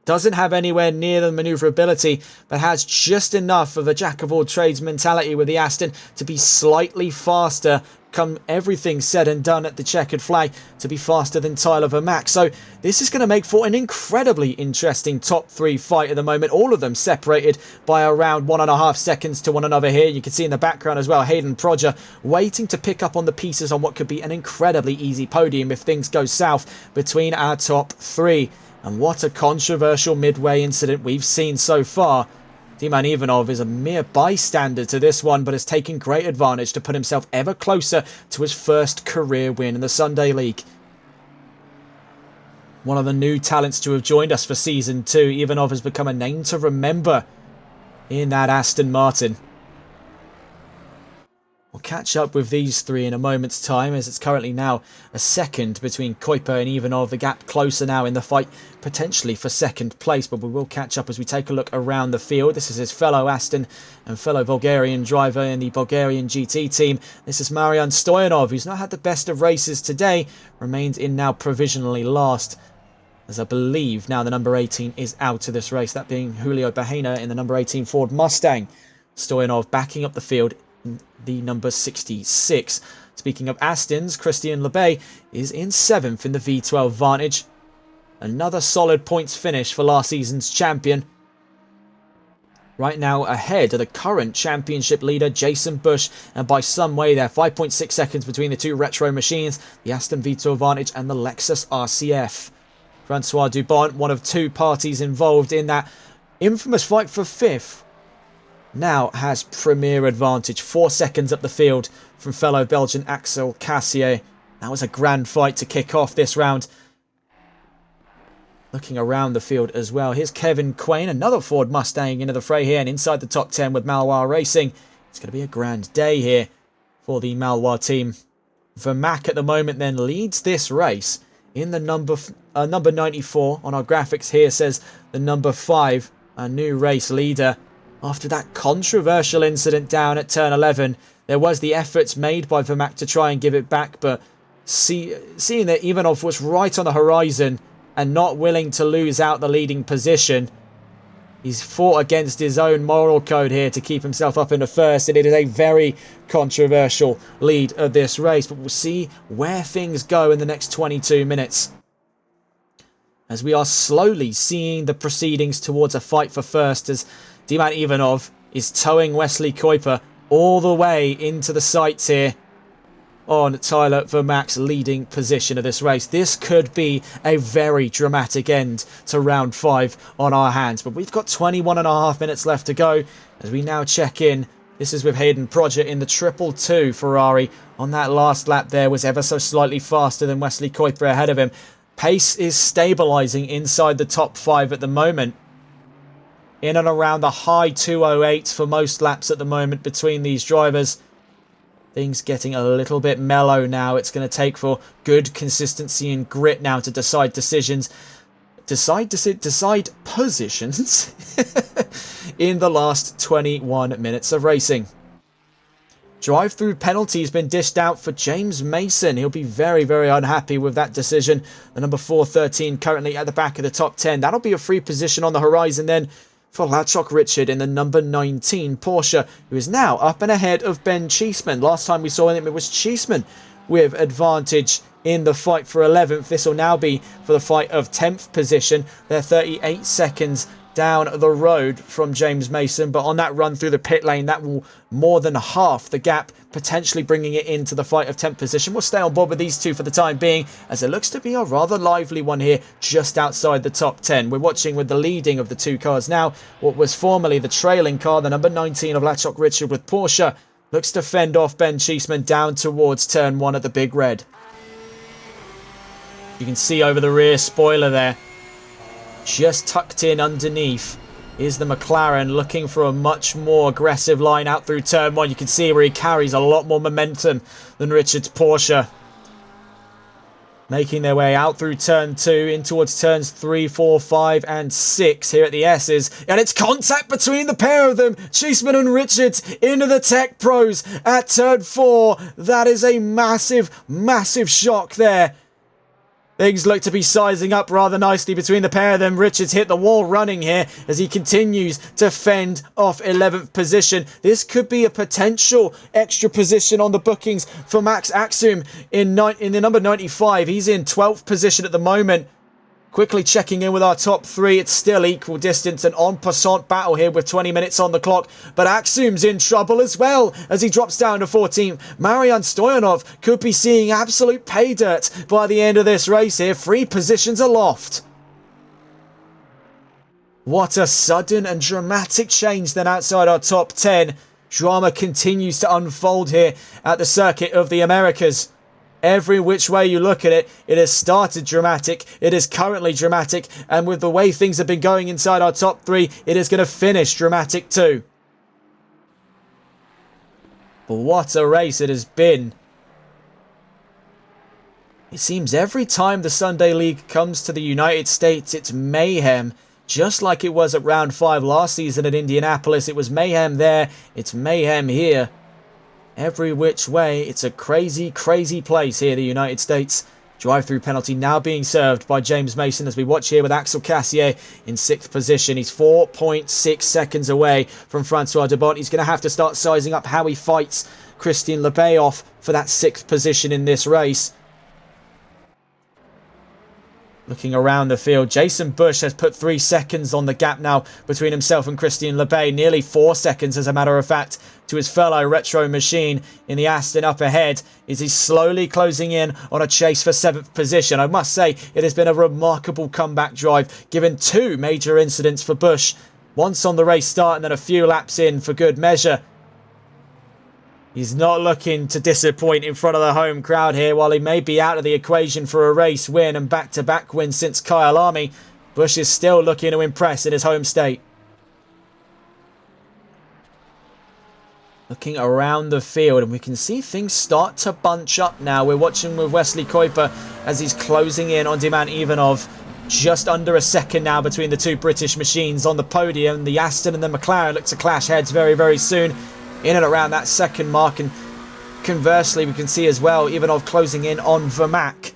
Doesn't have anywhere near the manoeuvrability, but has just enough of a jack-of-all-trades mentality with the Aston to be slightly faster, come everything said and done at the checkered flag, to be faster than Tyler Vermaak. So this is going to make for an incredibly interesting top three fight at the moment. All of them separated by around 1.5 seconds to one another here. You can see in the background as well, Hayden Prodger waiting to pick up on the pieces on what could be an incredibly easy podium if things go south between our top three. And what a controversial midway incident we've seen so far. Diman Ivanov is a mere bystander to this one, but has taken great advantage to put himself ever closer to his first career win in the Sunday League. One of the new talents to have joined us for Season 2, Ivanov has become a name to remember in that Aston Martin. We'll catch up with these three in a moment's time, as it's currently now a second between Kuiper and Ivanov. The gap closer now in the fight, potentially for second place, but we will catch up as we take a look around the field. This is his fellow Aston and fellow Bulgarian driver in the Bulgarian GT team. This is Marian Stoyanov, who's not had the best of races today, remains in now provisionally last, as I believe now the number 18 is out of this race, that being Julio Bahena in the number 18 Ford Mustang. Stoyanov backing up the field, the number 66. Speaking of Astons, Christian Lebay is in 7th in the V12 Vantage. Another solid points finish for last season's champion. Right now ahead of the current championship leader Jason Bush, and by some way there, 5.6 seconds between the two retro machines, the Aston V12 Vantage and the Lexus RCF. Francois Dubont, one of two parties involved in that infamous fight for 5th, now has premier advantage. 4 seconds up the field from fellow Belgian Axel Cassier. That was a grand fight to kick off this round. Looking around the field as well. Here's Kevin Quain, another Ford Mustang into the fray here and inside the top 10 with Malois Racing. It's going to be a grand day here for the Malois team. Vermaak at the moment then leads this race in the number 94 on our graphics here says the number 5, a new race leader. After that controversial incident down at turn 11, there was the efforts made by Vermaak to try and give it back, but seeing that Ivanov was right on the horizon and not willing to lose out the leading position, he's fought against his own moral code here to keep himself up in the first, and it is a very controversial lead of this race. But we'll see where things go in the next 22 minutes, as we are slowly seeing the proceedings towards a fight for first, as Diman Ivanov is towing Wesley Kuiper all the way into the sights here on Tyler Vermaak's leading position of this race. This could be a very dramatic end to round 5 on our hands, but we've got 21.5 minutes left to go as we now check in. This is with Hayden Prodger in the 222 Ferrari. On that last lap there was ever so slightly faster than Wesley Kuiper ahead of him. Pace is stabilising inside the top 5 at the moment. In and around the high 208s for most laps at the moment between these drivers. Things getting a little bit mellow now. It's going to take for good consistency and grit now to decide decisions. Decide positions in the last 21 minutes of racing. Drive-through penalty has been dished out for James Mason. He'll be very, very unhappy with that decision. The number 413 currently at the back of the top 10. That'll be a free position on the horizon then for Latchok Richard in the number 19 Porsche, who is now up and ahead of Ben Cheeseman. Last time we saw him, it was Cheeseman with advantage in the fight for 11th. This will now be for the fight of 10th position. They're 38 seconds down the road from James Mason, but on that run through the pit lane, that will more than half the gap, potentially bringing it into the fight of 10th position. We'll stay on board with these two for the time being, as it looks to be a rather lively one here just outside the top 10. We're watching with the leading of the two cars now. What was formerly the trailing car, the number 19 of Latchok Richard with Porsche, looks to fend off Ben Cheeseman down towards turn 1 at the Big Red. You can see over the rear spoiler there, just tucked in underneath, is the McLaren, looking for a much more aggressive line out through turn 1. You can see where he carries a lot more momentum than Richard's Porsche. Making their way out through turn 2, in towards turns 3, 4, 5 and 6 here at the S's. And it's contact between the pair of them. Cheeseman and Richards into the Tech Pros at turn 4. That is a massive, massive shock there. Things look to be sizing up rather nicely between the pair of them. Richards hit the wall running here as he continues to fend off 11th position. This could be a potential extra position on the bookings for Max Axum in the number 95. He's in 12th position at the moment. Quickly checking in with our top 3. It's still equal distance, an en passant battle here with 20 minutes on the clock. But Axum's in trouble as well as he drops down to 14th. Marian Stoyanov could be seeing absolute pay dirt by the end of this race here. 3 positions aloft. What a sudden and dramatic change then outside our top 10. Drama continues to unfold here at the Circuit of the Americas. Every which way you look at it, it has started dramatic, it is currently dramatic, and with the way things have been going inside our top 3, it is going to finish dramatic too. But what a race it has been. It seems every time the Sunday League comes to the United States, it's mayhem. Just like it was at round 5 last season at Indianapolis, it was mayhem there, it's mayhem here. Every which way, it's a crazy, crazy place here, the United States. Drive-through penalty now being served by James Mason as we watch here with Axel Cassier in 6th position. He's 4.6 seconds away from Francois Dubont. He's going to have to start sizing up how he fights Christian Lebeoff for that 6th position in this race. Looking around the field, Jason Bush has put 3 seconds on the gap now between himself and Christian LeBay. Nearly 4 seconds, as a matter of fact, to his fellow retro machine in the Aston up ahead. Is he slowly closing in on a chase for 7th position? I must say, it has been a remarkable comeback drive, given 2 major incidents for Bush. Once on the race start and then a few laps in for good measure. He's not looking to disappoint in front of the home crowd here. While he may be out of the equation for a race win and back-to-back wins since Kyle Army, Bush is still looking to impress in his home state. Looking around the field, and we can see things start to bunch up now. We're watching with Wesley Kuiper as he's closing in on Diman Ivanov. Just under a second now between the 2 British machines on the podium. The Aston and the McLaren look to clash heads very, very soon. In and around that second mark, and conversely we can see as well Ivanov closing in on Vermac.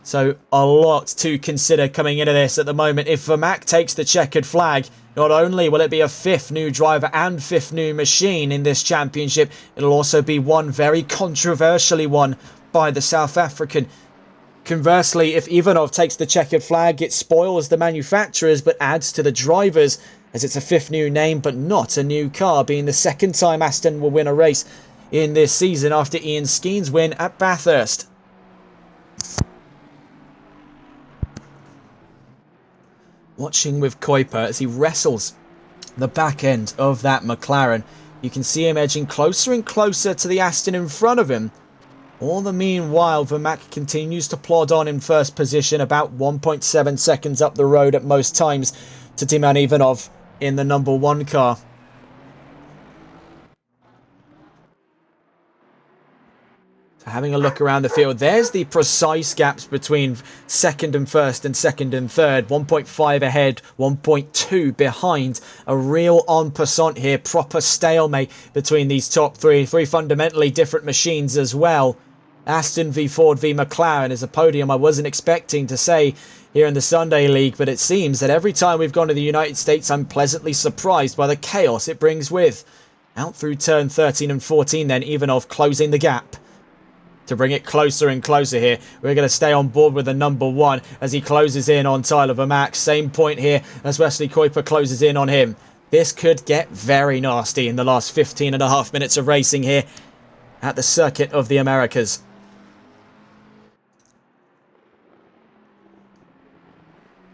So a lot to consider coming into this at the moment. If Vermac takes the checkered flag, not only will it be a 5th new driver and 5th new machine in this championship, it'll also be one very controversially won by the South African. Conversely, if Ivanov takes the checkered flag, it spoils the manufacturers but adds to the drivers, as it's a 5th new name but not a new car, being the 2nd time Aston will win a race in this season after Ian Skeen's win at Bathurst. Watching with Kuiper as he wrestles the back end of that McLaren. You can see him edging closer and closer to the Aston in front of him. All the meanwhile, Vermac continues to plod on in first position, about 1.7 seconds up the road at most times to Diman Ivanov in the number 1 car. So having a look around the field, there's the precise gaps between 2nd and 1st and 2nd and 3rd. 1.5 ahead, 1.2 behind. A real en passant here, proper stalemate between these top 3. 3 fundamentally different machines as well. Aston v Ford v McLaren is a podium I wasn't expecting to say here in the Sunday League, but it seems that every time we've gone to the United States, I'm pleasantly surprised by the chaos it brings with. Out through turn 13 and 14 then, Ivanov closing the gap to bring it closer and closer here. We're going to stay on board with the number 1 as he closes in on Tyler Vermac. Same point here as Wesley Kuiper closes in on him. This could get very nasty in the last 15.5 minutes of racing here at the Circuit of the Americas.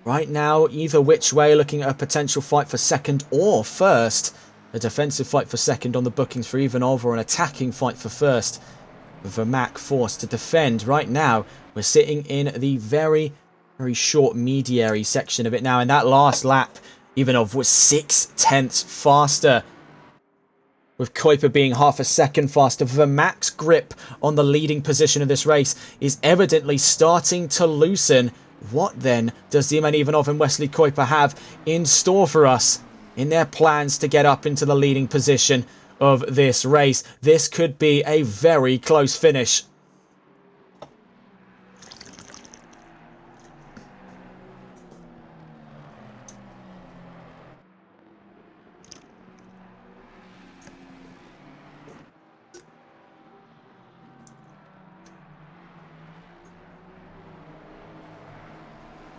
Right now, either which way, looking at a potential fight for 2nd or 1st. A defensive fight for 2nd on the bookings for Ivanov, or an attacking fight for 1st. With Vermac forced to defend. Right now, we're sitting in the very, very short mediary section of it now. In that last lap, Ivanov was 6/10 faster, with Kuiper being half a second faster. Vermac's grip on the leading position of this race is evidently starting to loosen. What then does Diman Ivanov and Wesley Kuiper have in store for us in their plans to get up into the leading position of this race? This could be a very close finish.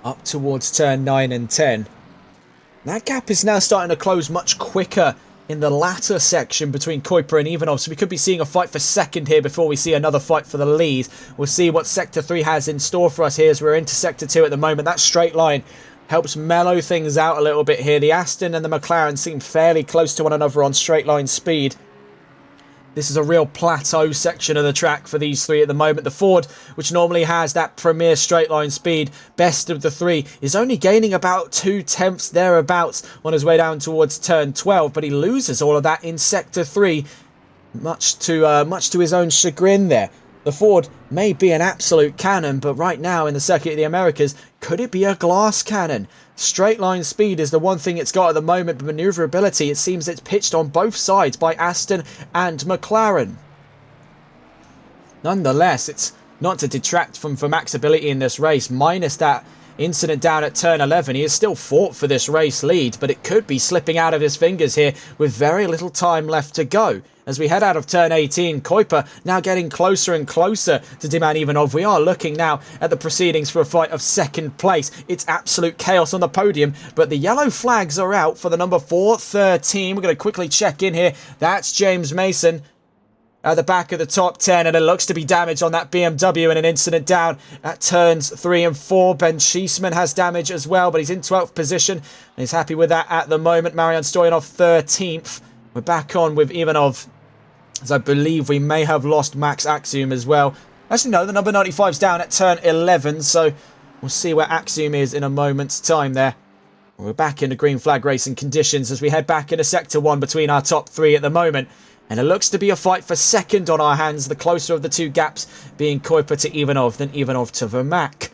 Up towards turn 9 and 10. That gap is now starting to close much quicker in the latter section between Kuiper and Ivanov, so we could be seeing a fight for 2nd here before we see another fight for the lead. We'll see what Sector 3 has in store for us here as we're into Sector 2 at the moment. That straight line helps mellow things out a little bit here. The Aston and the McLaren seem fairly close to one another on straight line speed. This is a real plateau section of the track for these 3 at the moment. The Ford, which normally has that premier straight line speed, best of the 3, is only gaining about 2/10 thereabouts on his way down towards turn 12, but he loses all of that in Sector 3, much to his own chagrin there. The Ford may be an absolute cannon, but right now in the Circuit of the Americas, could it be a glass cannon? Straight line speed is the one thing it's got at the moment, but manoeuvrability, it seems it's pitched on both sides by Aston and McLaren. Nonetheless, it's not to detract from Vermac's ability in this race. Minus that incident down at turn 11, he has still fought for this race lead, but it could be slipping out of his fingers here with very little time left to go. as we head out of turn 18. Kuiper now getting closer and closer to Diman Ivanov. We are looking now at the proceedings for a fight of second place. It's absolute chaos on the podium, but the yellow flags are out for the number 413. We're going to quickly check in here. That's James Mason at the back of the top 10, and it looks to be damage on that BMW and an incident down at turns 3 and 4. Ben Cheeseman has damage as well, but he's in 12th position, and he's happy with that at the moment. Marian Stoyanov 13th. We're back on with Ivanov, as I believe we may have lost Max Axiom as well. Actually, no, the number 95's down at turn 11, so we'll see where Axiom is in a moment's time there. We're back into green flag racing conditions as we head back into Sector 1 between our top 3 at the moment. And it looks to be a fight for second on our hands, the closer of the two gaps being Kuiper to Ivanov than Ivanov to Vermaak.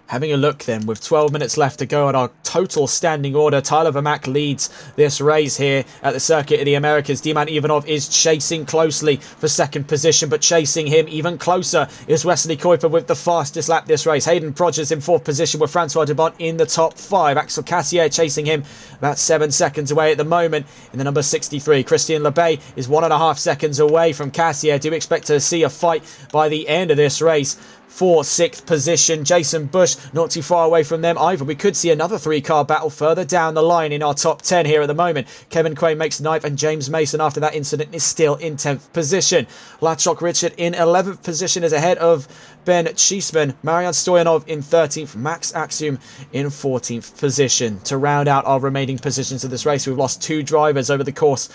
Having a look then, with 12 minutes left to go on our total standing order, Tyler Vermaak leads this race here at the Circuit of the Americas. Diman Ivanov is chasing closely for second position, but chasing him even closer is Wesley Kuiper with the fastest lap this race. Hayden Prodgers in 4th position with Francois Dubont in the top 5. Axel Cassier chasing him about 7 seconds away at the moment in the number 63. Christian Lebay is 1.5 seconds away from Cassier. Do expect to see a fight by the end of this race for 6th position. Jason Bush not too far away from them either. We could see another 3-car battle further down the line in our top 10 here at the moment. Kevin Quain makes 9th, and James Mason after that incident is still in 10th position. Latchok Richard in 11th position is ahead of Ben Cheeseman. Marian Stoyanov in 13th. Max Axiom in 14th position. To round out our remaining positions of this race, we've lost 2 drivers over the course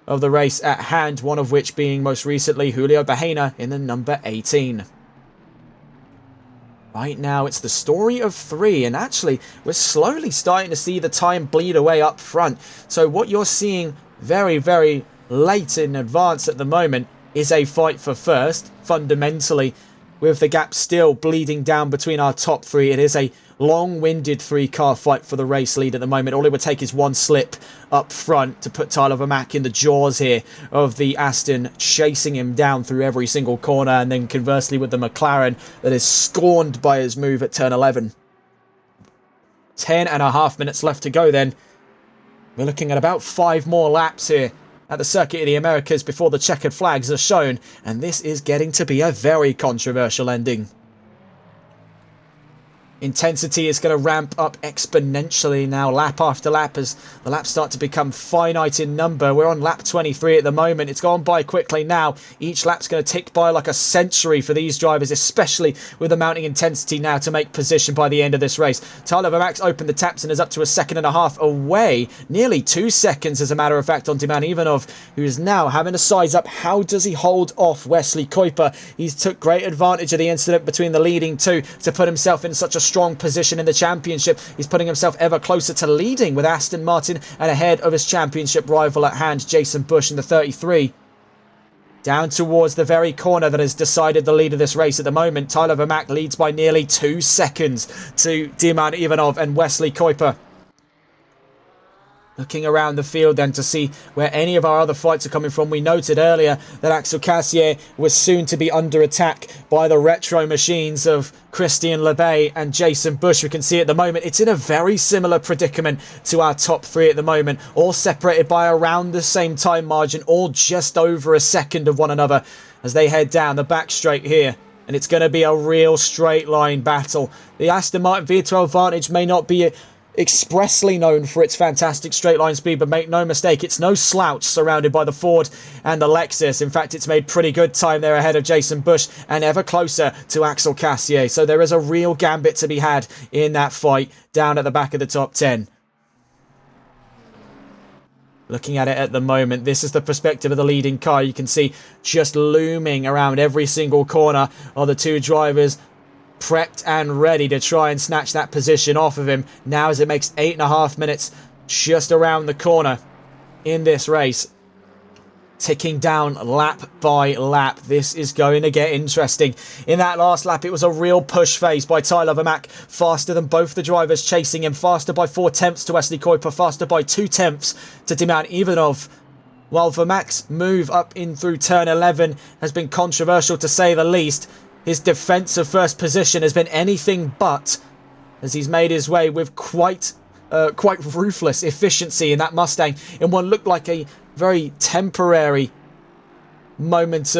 of the race at hand, one of which being most recently Julio Bahena in the number 18. Right now, it's the story of 3, and actually, we're slowly starting to see the time bleed away up front. So what you're seeing very, very late in advance at the moment is a fight for first, fundamentally, with the gap still bleeding down between our top 3. It is a long-winded 3-car fight for the race lead at the moment. All it would take is one slip up front to put Tyler Vermaak in the jaws here of the Aston, chasing him down through every single corner, and then conversely with the McLaren that is scorned by his move at turn 11. 10.5 minutes left to go then. We're looking at about 5 more laps here at the Circuit of the Americas before the checkered flags are shown, and this is getting to be a very controversial ending. Intensity is going to ramp up exponentially now, lap after lap, as the laps start to become finite in number. We're on lap 23 at the moment. It's gone by quickly now. Each lap's going to tick by like a century for these drivers, especially with the mounting intensity now to make position by the end of this race. Tyler Vermaak's opened the taps and is up to 1.5 seconds away. Nearly 2 seconds, as a matter of fact, on Diman Ivanov, who is now having to size up how does he hold off Wesley Kuiper. He's took great advantage of the incident between the leading two to put himself in such a strong position in the championship. He's putting himself ever closer to leading with Aston Martin and ahead of his championship rival at hand, Jason Bush in the 33. Down towards the very corner that has decided the lead of this race at the moment, Tyler Vermaak leads by nearly 2 seconds to Diman Ivanov and Wesley Kuiper. Looking around the field then to see where any of our other fights are coming from. We noted earlier that Axel Cassier was soon to be under attack by the retro machines of Christian Lebay and Jason Bush. We can see at the moment it's in a very similar predicament to our top 3 at the moment, all separated by around the same time margin, all just over a second of one another as they head down the back straight here. And it's going to be a real straight line battle. The Aston Martin V12 Vantage may not be expressly known for its fantastic straight line speed, but make no mistake, it's no slouch surrounded by the Ford and the Lexus. In fact, it's made pretty good time there ahead of Jason Bush and ever closer to Axel Cassier. So there is a real gambit to be had in that fight down at the back of the top 10. Looking at it at the moment, this is the perspective of the leading car. You can see just looming around every single corner are the two drivers, prepped and ready to try and snatch that position off of him now, as it makes 8.5 minutes just around the corner in this race, ticking down lap by lap. This is going to get interesting. In that last lap, it was a real push phase by Tyler Vermaak, faster than both the drivers chasing him, faster by 4 tenths to Wesley Kuiper, faster by 2 tenths to Diman Ivanov. While Vermaak's move up in through turn 11 has been controversial to say the least, his defense of first position has been anything but, as he's made his way with quite quite ruthless efficiency in that Mustang in what looked like a very temporary moment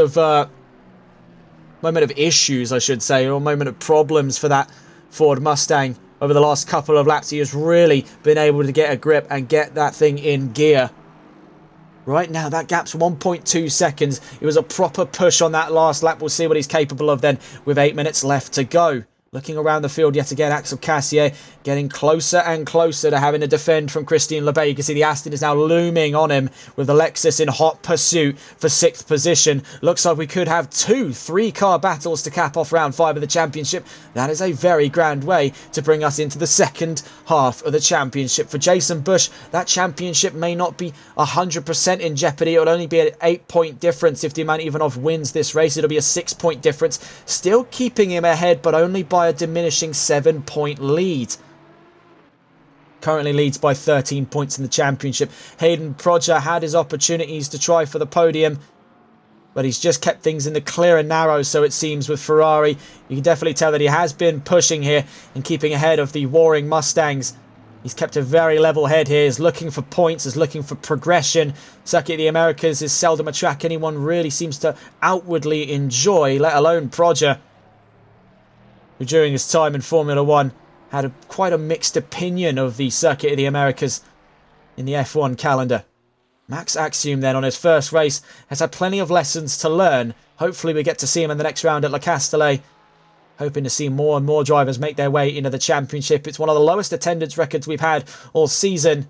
of issues, I should say, or moment of problems for that Ford Mustang. Over the last couple of laps, he has really been able to get a grip and get that thing in gear. Right now, that gap's 1.2 seconds. It was a proper push on that last lap. We'll see what he's capable of then with 8 minutes left to go. Looking around the field yet again, Axel Cassier getting closer and closer to having to defend from Christian Lebay. You can see the Aston is now looming on him with the Lexus in hot pursuit for 6th position. Looks like we could have 2 3-car battles to cap off round 5 of the championship. That is a very grand way to bring us into the second half of the championship. For Jason Bush, that championship may not be 100% in jeopardy. It will only be an 8-point difference if Diman Ivanov wins this race. It'll be a 6-point difference, still keeping him ahead, but only by a diminishing 7-point lead. Currently leads by 13 points in the championship. Hayden Prodger had his opportunities to try for the podium, but he's just kept things in the clear and narrow, so it seems, with Ferrari. You can definitely tell that he has been pushing here and keeping ahead of the warring Mustangs. He's kept a very level head here. He's looking for points, is looking for progression. Circuit of the Americas is seldom a track anyone really seems to outwardly enjoy, let alone Prodger, who during his time in Formula 1 had quite a mixed opinion of the Circuit of the Americas in the F1 calendar. Max Axiom then, on his first race, has had plenty of lessons to learn. Hopefully we get to see him in the next round at Le Castellet. Hoping to see more and more drivers make their way into the championship. It's one of the lowest attendance records we've had all season,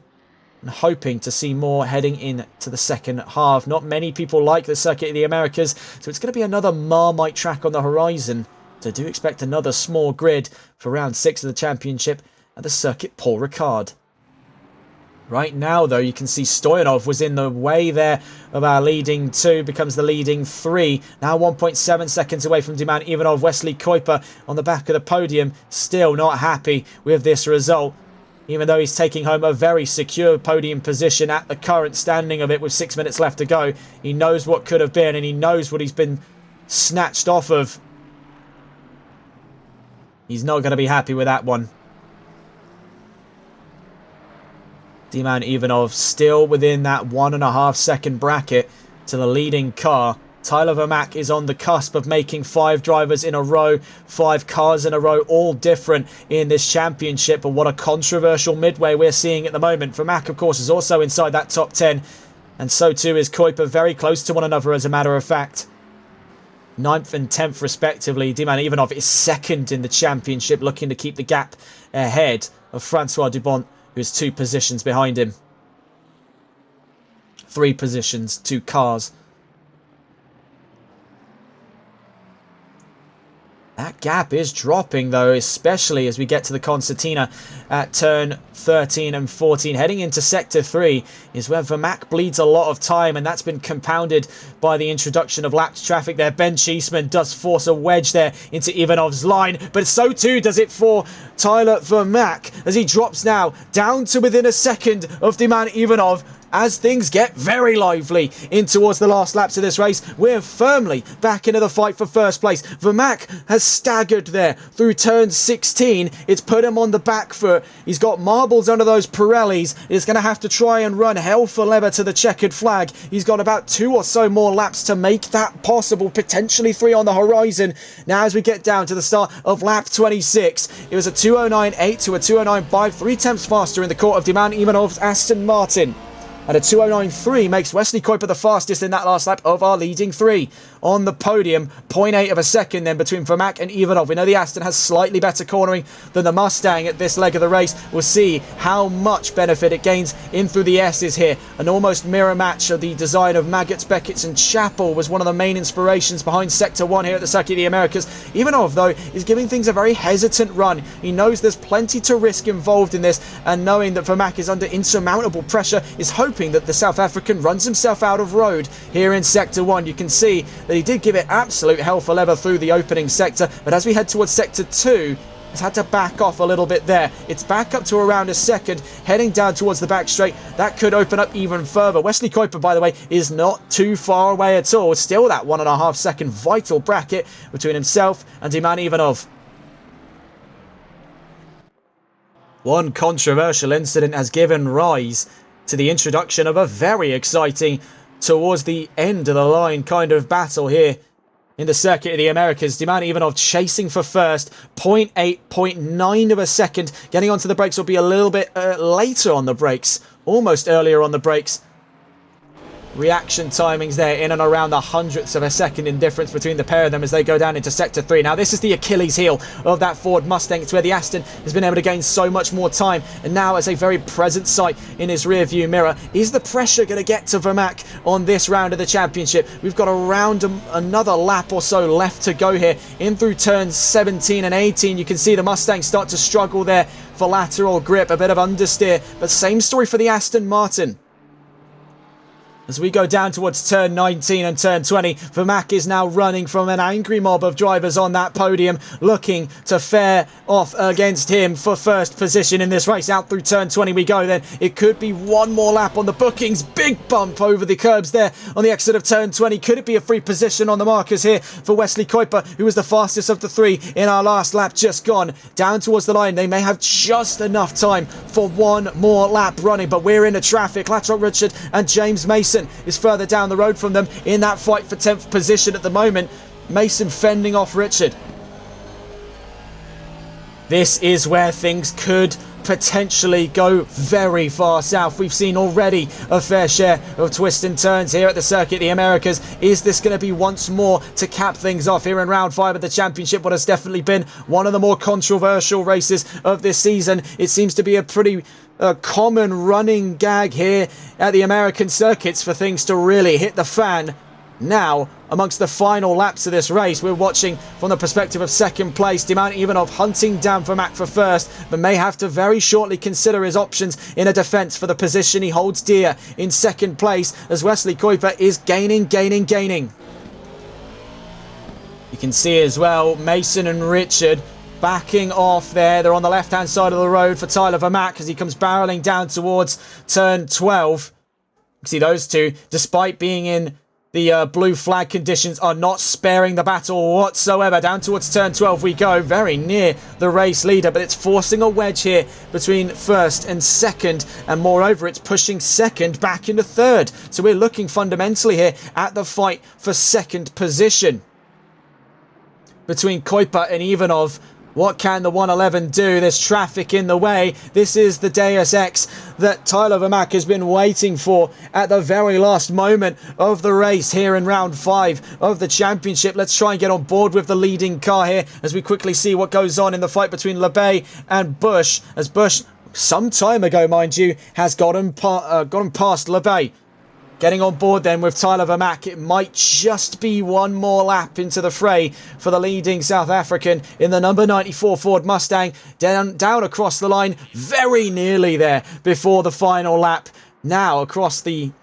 and hoping to see more heading into the second half. Not many people like the Circuit of the Americas, so it's going to be another Marmite track on the horizon. So do expect another small grid for round 6 of the championship at the Circuit Paul Ricard. Right now, though, you can see Stoyanov was in the way there of our leading 2, becomes the leading 3. Now 1.7 seconds away from Diman Ivanov. Wesley Kuiper on the back of the podium, still not happy with this result, even though he's taking home a very secure podium position at the current standing of it with 6 minutes left to go. He knows what could have been, and he knows what he's been snatched off of. He's not going to be happy with that one. Diman Ivanov still within that 1.5 second bracket to the leading car. Tyler Vermack is on the cusp of making 5 drivers in a row, 5 cars in a row, all different in this championship. But what a controversial midway we're seeing at the moment. Vermack, of course, is also inside that top 10. And so too is Kuiper, very close to one another, as a matter of fact. 9th and 10th respectively. Diman Ivanov is 2nd in the championship, looking to keep the gap ahead of Francois Dubont, who is 2 positions behind him. 3 positions, 2 cars. That gap is dropping, though, especially as we get to the concertina at turn 13 and 14. Heading into sector 3 is where Vermack bleeds a lot of time, and that's been compounded by the introduction of lapped traffic there. Ben Cheeseman does force a wedge there into Ivanov's line, but so too does it for Tyler Vermack as he drops now down to within a second of Diman Ivanov. As things get very lively in towards the last laps of this race, we're firmly back into the fight for first place. Vermack has staggered there through turn 16. It's put him on the back foot. He's got marbles under those Pirellis. He's going to have to try and run hell for leather to the checkered flag. He's got about 2 or so more laps to make that possible, potentially 3 on the horizon. Now as we get down to the start of lap 26, it was a 2:09.8 to a 2:09.5, 3 tenths faster in the court of Diman Ivanov's Aston Martin. And a 2:09.3 makes Wesley Kuiper the fastest in that last lap of our leading 3. On the podium, 0.8 of a second then between Vermack and Ivanov. We know the Aston has slightly better cornering than the Mustang at this leg of the race. We'll see how much benefit it gains in through the S's here. An almost mirror match of the design of Maggots, Beckett's and Chappell was one of the main inspirations behind Sector 1 here at the Circuit of the Americas. Ivanov, though, is giving things a very hesitant run. He knows there's plenty to risk involved in this, and knowing that Vermack is under insurmountable pressure, is hoping that the South African runs himself out of road here in Sector 1. You can see that he did give it absolute hell for leather through the opening sector, but as we head towards Sector 2, he's had to back off a little bit there. It's back up to around a second, heading down towards the back straight. That could open up even further. Wesley Kuiper, by the way, is not too far away at all. Still that 1.5 second vital bracket between himself and Diman Ivanov. One controversial incident has given rise to the introduction of a very exciting, towards the end of the line kind of battle here in the Circuit of the Americas. Demand Ivanov chasing for first, 0.8, 0.9 of a second. Getting onto the brakes will be a little bit later on the brakes, almost earlier on the brakes. Reaction timings there in and around the hundredths of a second in difference between the pair of them as they go down into Sector 3. Now this is the Achilles heel of that Ford Mustang. It's where the Aston has been able to gain so much more time, and now as a very present sight in his rear view mirror. Is the pressure going to get to Vermaak on this round of the championship? We've got around another lap or so left to go here. In through turns 17 and 18, you can see the Mustang start to struggle there for lateral grip, a bit of understeer, but same story for the Aston Martin. As we go down towards turn 19 and turn 20, Vermaak is now running from an angry mob of drivers on that podium, looking to fare off against him for first position in this race. Out through turn 20 we go then. It could be one more lap on the bookings. Big bump over the curbs there on the exit of turn 20. Could it be a free position on the markers here for Wesley Kuiper, who was the fastest of the three in our last lap just gone? Down towards the line. They may have just enough time for one more lap running, but we're into traffic. Latrock Richard and James Mason is further down the road from them in that fight for 10th position at the moment. Mason fending off Richard. This is where things could potentially go very far south. We've seen already a fair share of twists and turns here at the Circuit of the Americas. Is this going to be once more to cap things off here in round 5 of the championship? What has definitely been one of the more controversial races of this season. It seems to be a pretty common running gag here at the American circuits for things to really hit the fan. Now, amongst the final laps of this race, we're watching from the perspective of second place. Demand Ivanov hunting down Vermaak for first, but may have to very shortly consider his options in a defence for the position he holds dear in second place, as Wesley Kuiper is gaining. You can see as well Mason and Richard backing off there. They're on the left-hand side of the road for Tyler Vermaak as he comes barreling down towards turn 12. You can see those two, despite being in the blue flag conditions, are not sparing the battle whatsoever. Down towards turn 12 we go, very near the race leader, but it's forcing a wedge here between first and second, and moreover it's pushing second back into third. So we're looking fundamentally here at the fight for second position between Kuiper and Ivanov. What can the 111 do? There's traffic in the way. This is the Deus Ex that Tyler Vermaak has been waiting for at the very last moment of the race here in round 5 of the championship. Let's try and get on board with the leading car here as we quickly see what goes on in the fight between LeBay and Bush, as Bush, some time ago mind you, has gotten past LeBay. Getting on board then with Tyler Vermaak. It might just be one more lap into the fray for the leading South African in the number 94 Ford Mustang. Down across the line, very nearly there before the final lap. Now across the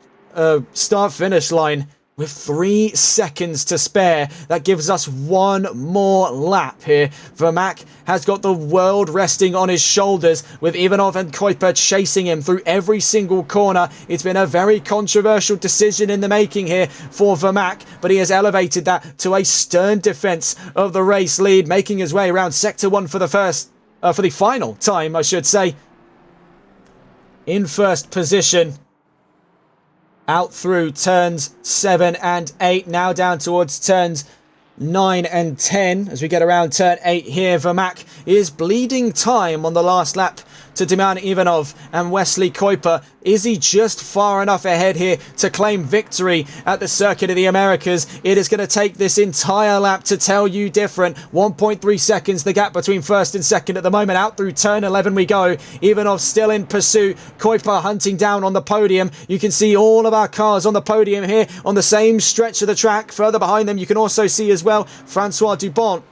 start-finish line with 3 seconds to spare. That gives us one more lap here. Vermaak has got the world resting on his shoulders, with Ivanov and Kuiper chasing him through every single corner. It's been a very controversial decision in the making here for Vermaak, but he has elevated that to a stern defence of the race lead, making his way around Sector 1 for the final time, I should say. In first position. Out through turns 7 and 8, now down towards turns 9 and 10. As we get around turn 8 here, Vermaak is bleeding time on the last lap to Demand Ivanov and Wesley Kuiper. Is he just far enough ahead here to claim victory at the Circuit of the Americas? It is going to take this entire lap to tell you different. 1.3 seconds the gap between first and second at the moment. Out through turn 11 we go. Ivanov still in pursuit. Kuiper hunting down on the podium. You can see all of our cars on the podium here on the same stretch of the track. Further behind them you can also see as well Francois Dupont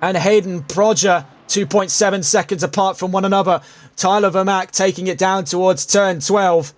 and Hayden Proger, 2.7 seconds apart from one another. Tyler Vermaak taking it down towards turn 12.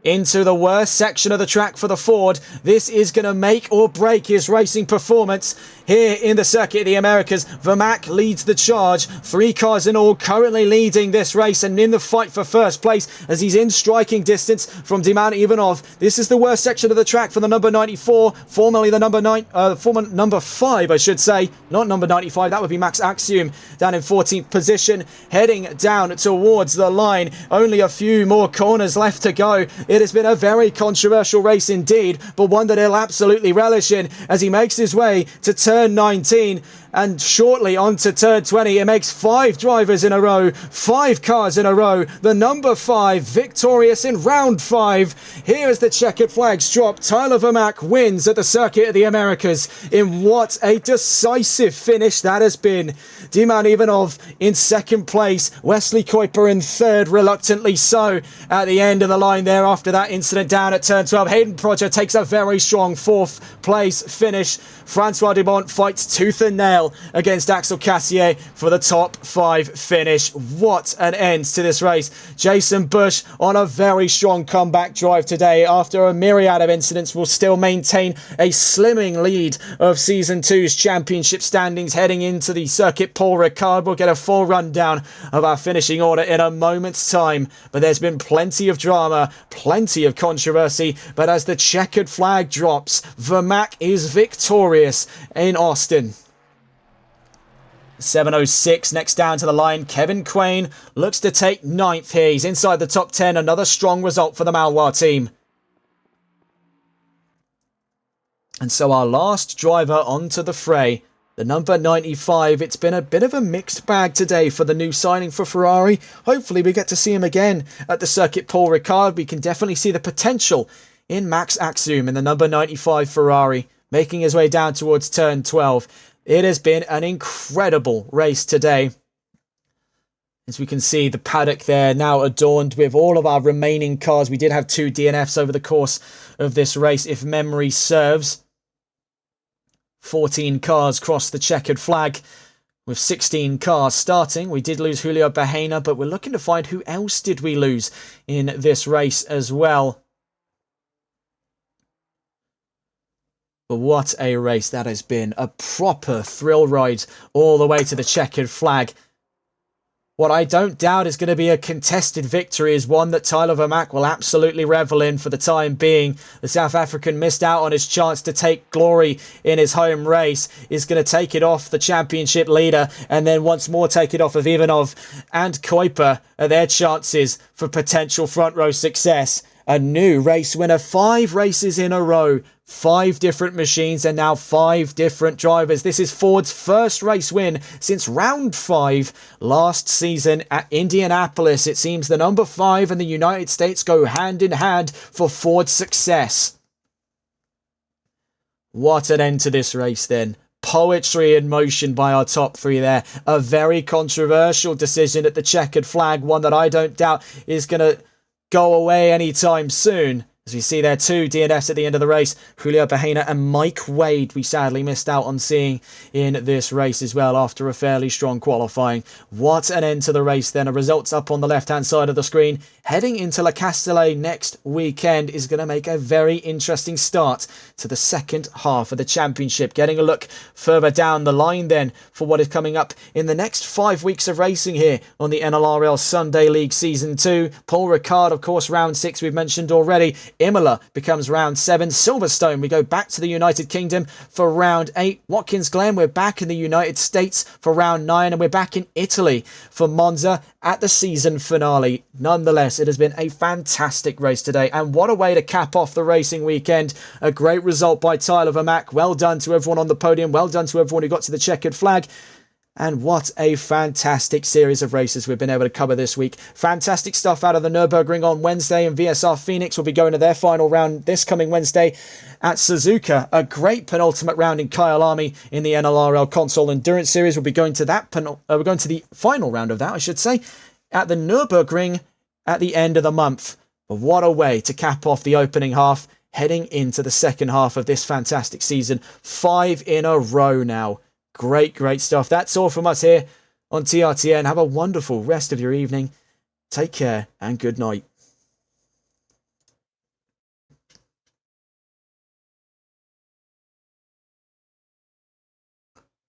into the worst section of the track for the Ford. This is going to make or break his racing performance here in the Circuit of the Americas. Vermaak leads the charge. 3 cars in all currently leading this race and in the fight for first place as he's in striking distance from Diman Ivanov. This is the worst section of the track for the number 94, formerly the former number 5, I should say. Not number 95, that would be Max Axiom down in 14th position, heading down towards the line. Only a few more corners left to go. It has been a very controversial race indeed, but one that he'll absolutely relish in as he makes his way to turn 19 and shortly onto turn 20. It makes 5 drivers in a row, 5 cars in a row. The number 5 victorious in round 5. Here is the checkered flags drop. Tyler Vermaak wins at the Circuit of the Americas in what a decisive finish that has been. Diman Ivanov in second place, Wesley Kuiper in third, reluctantly so at the end of the line there after that incident down at turn 12. Hayden Prodger takes a very strong 4th place finish. Francois Dumont fights tooth and nail against Axel Cassier for the top 5 finish. What an end to this race. Jason Bush on a very strong comeback drive today after a myriad of incidents will still maintain a slimming lead of Season 2's championship standings heading into the Circuit Paul Ricard. We'll get a full rundown of our finishing order in a moment's time, but there's been plenty of drama, plenty of controversy, but as the checkered flag drops, Vermaak is victorious in Austin. 7:06 next down to the line. Kevin Quain looks to take 9th here. He's inside the top 10. Another strong result for the Malois team. And so our last driver onto the fray, the number 95. It's been a bit of a mixed bag today for the new signing for Ferrari. Hopefully we get to see him again at the Circuit Paul Ricard. We can definitely see the potential in Max Axiom in the number 95 Ferrari, making his way down towards turn 12. It has been an incredible race today. As we can see, the paddock there now adorned with all of our remaining cars. We did have 2 DNFs over the course of this race, if memory serves. 14 cars crossed the checkered flag with 16 cars starting. We did lose Julio Bahena, but we're looking to find who else did we lose in this race as well. But what a race that has been. A proper thrill ride all the way to the checkered flag. What I don't doubt is going to be a contested victory is one that Tyler Vermaak will absolutely revel in for the time being. The South African missed out on his chance to take glory in his home race. Is going to take it off the championship leader and then once more take it off of Ivanov and Kuiper at their chances for potential front row success. A new race winner, 5 races in a row, 5 different machines and now 5 different drivers. This is Ford's first race win since round 5 last season at Indianapolis. It seems the number 5 and the United States go hand in hand for Ford's success. What an end to this race then. Poetry in motion by our top 3 there. A very controversial decision at the checkered flag, one that I don't doubt is going to go away anytime soon. As we see there, 2 DNFs at the end of the race. Julio Bahena and Mike Wade we sadly missed out on seeing in this race as well after a fairly strong qualifying. What an end to the race then. A results up on the left-hand side of the screen. Heading into La Castellet next weekend is going to make a very interesting start to the second half of the championship. Getting a look further down the line then for what is coming up in the next 5 weeks of racing here on the NLRL Sunday League Season 2. Paul Ricard, of course, round 6 we've mentioned already. Imola becomes round 7. Silverstone, we go back to the United Kingdom for round 8. Watkins Glen, we're back in the United States for round 9. And we're back in Italy for Monza at the season finale. Nonetheless, it has been a fantastic race today. And what a way to cap off the racing weekend. A great result by Tyler Vermaak. Well done to everyone on the podium. Well done to everyone who got to the checkered flag. And what a fantastic series of races we've been able to cover this week. Fantastic stuff out of the Nürburgring on Wednesday, and VSR Phoenix will be going to their final round this coming Wednesday at Suzuka. A great penultimate round in Kyalami in the NLRL Console Endurance Series. We'll be going to that we're going to the final round of that, I should say, at the Nürburgring at the end of the month. But what a way to cap off the opening half, heading into the second half of this fantastic season. 5 in a row now. Great stuff. That's all from us here on TRTN. Have a wonderful rest of your evening. Take care and good night.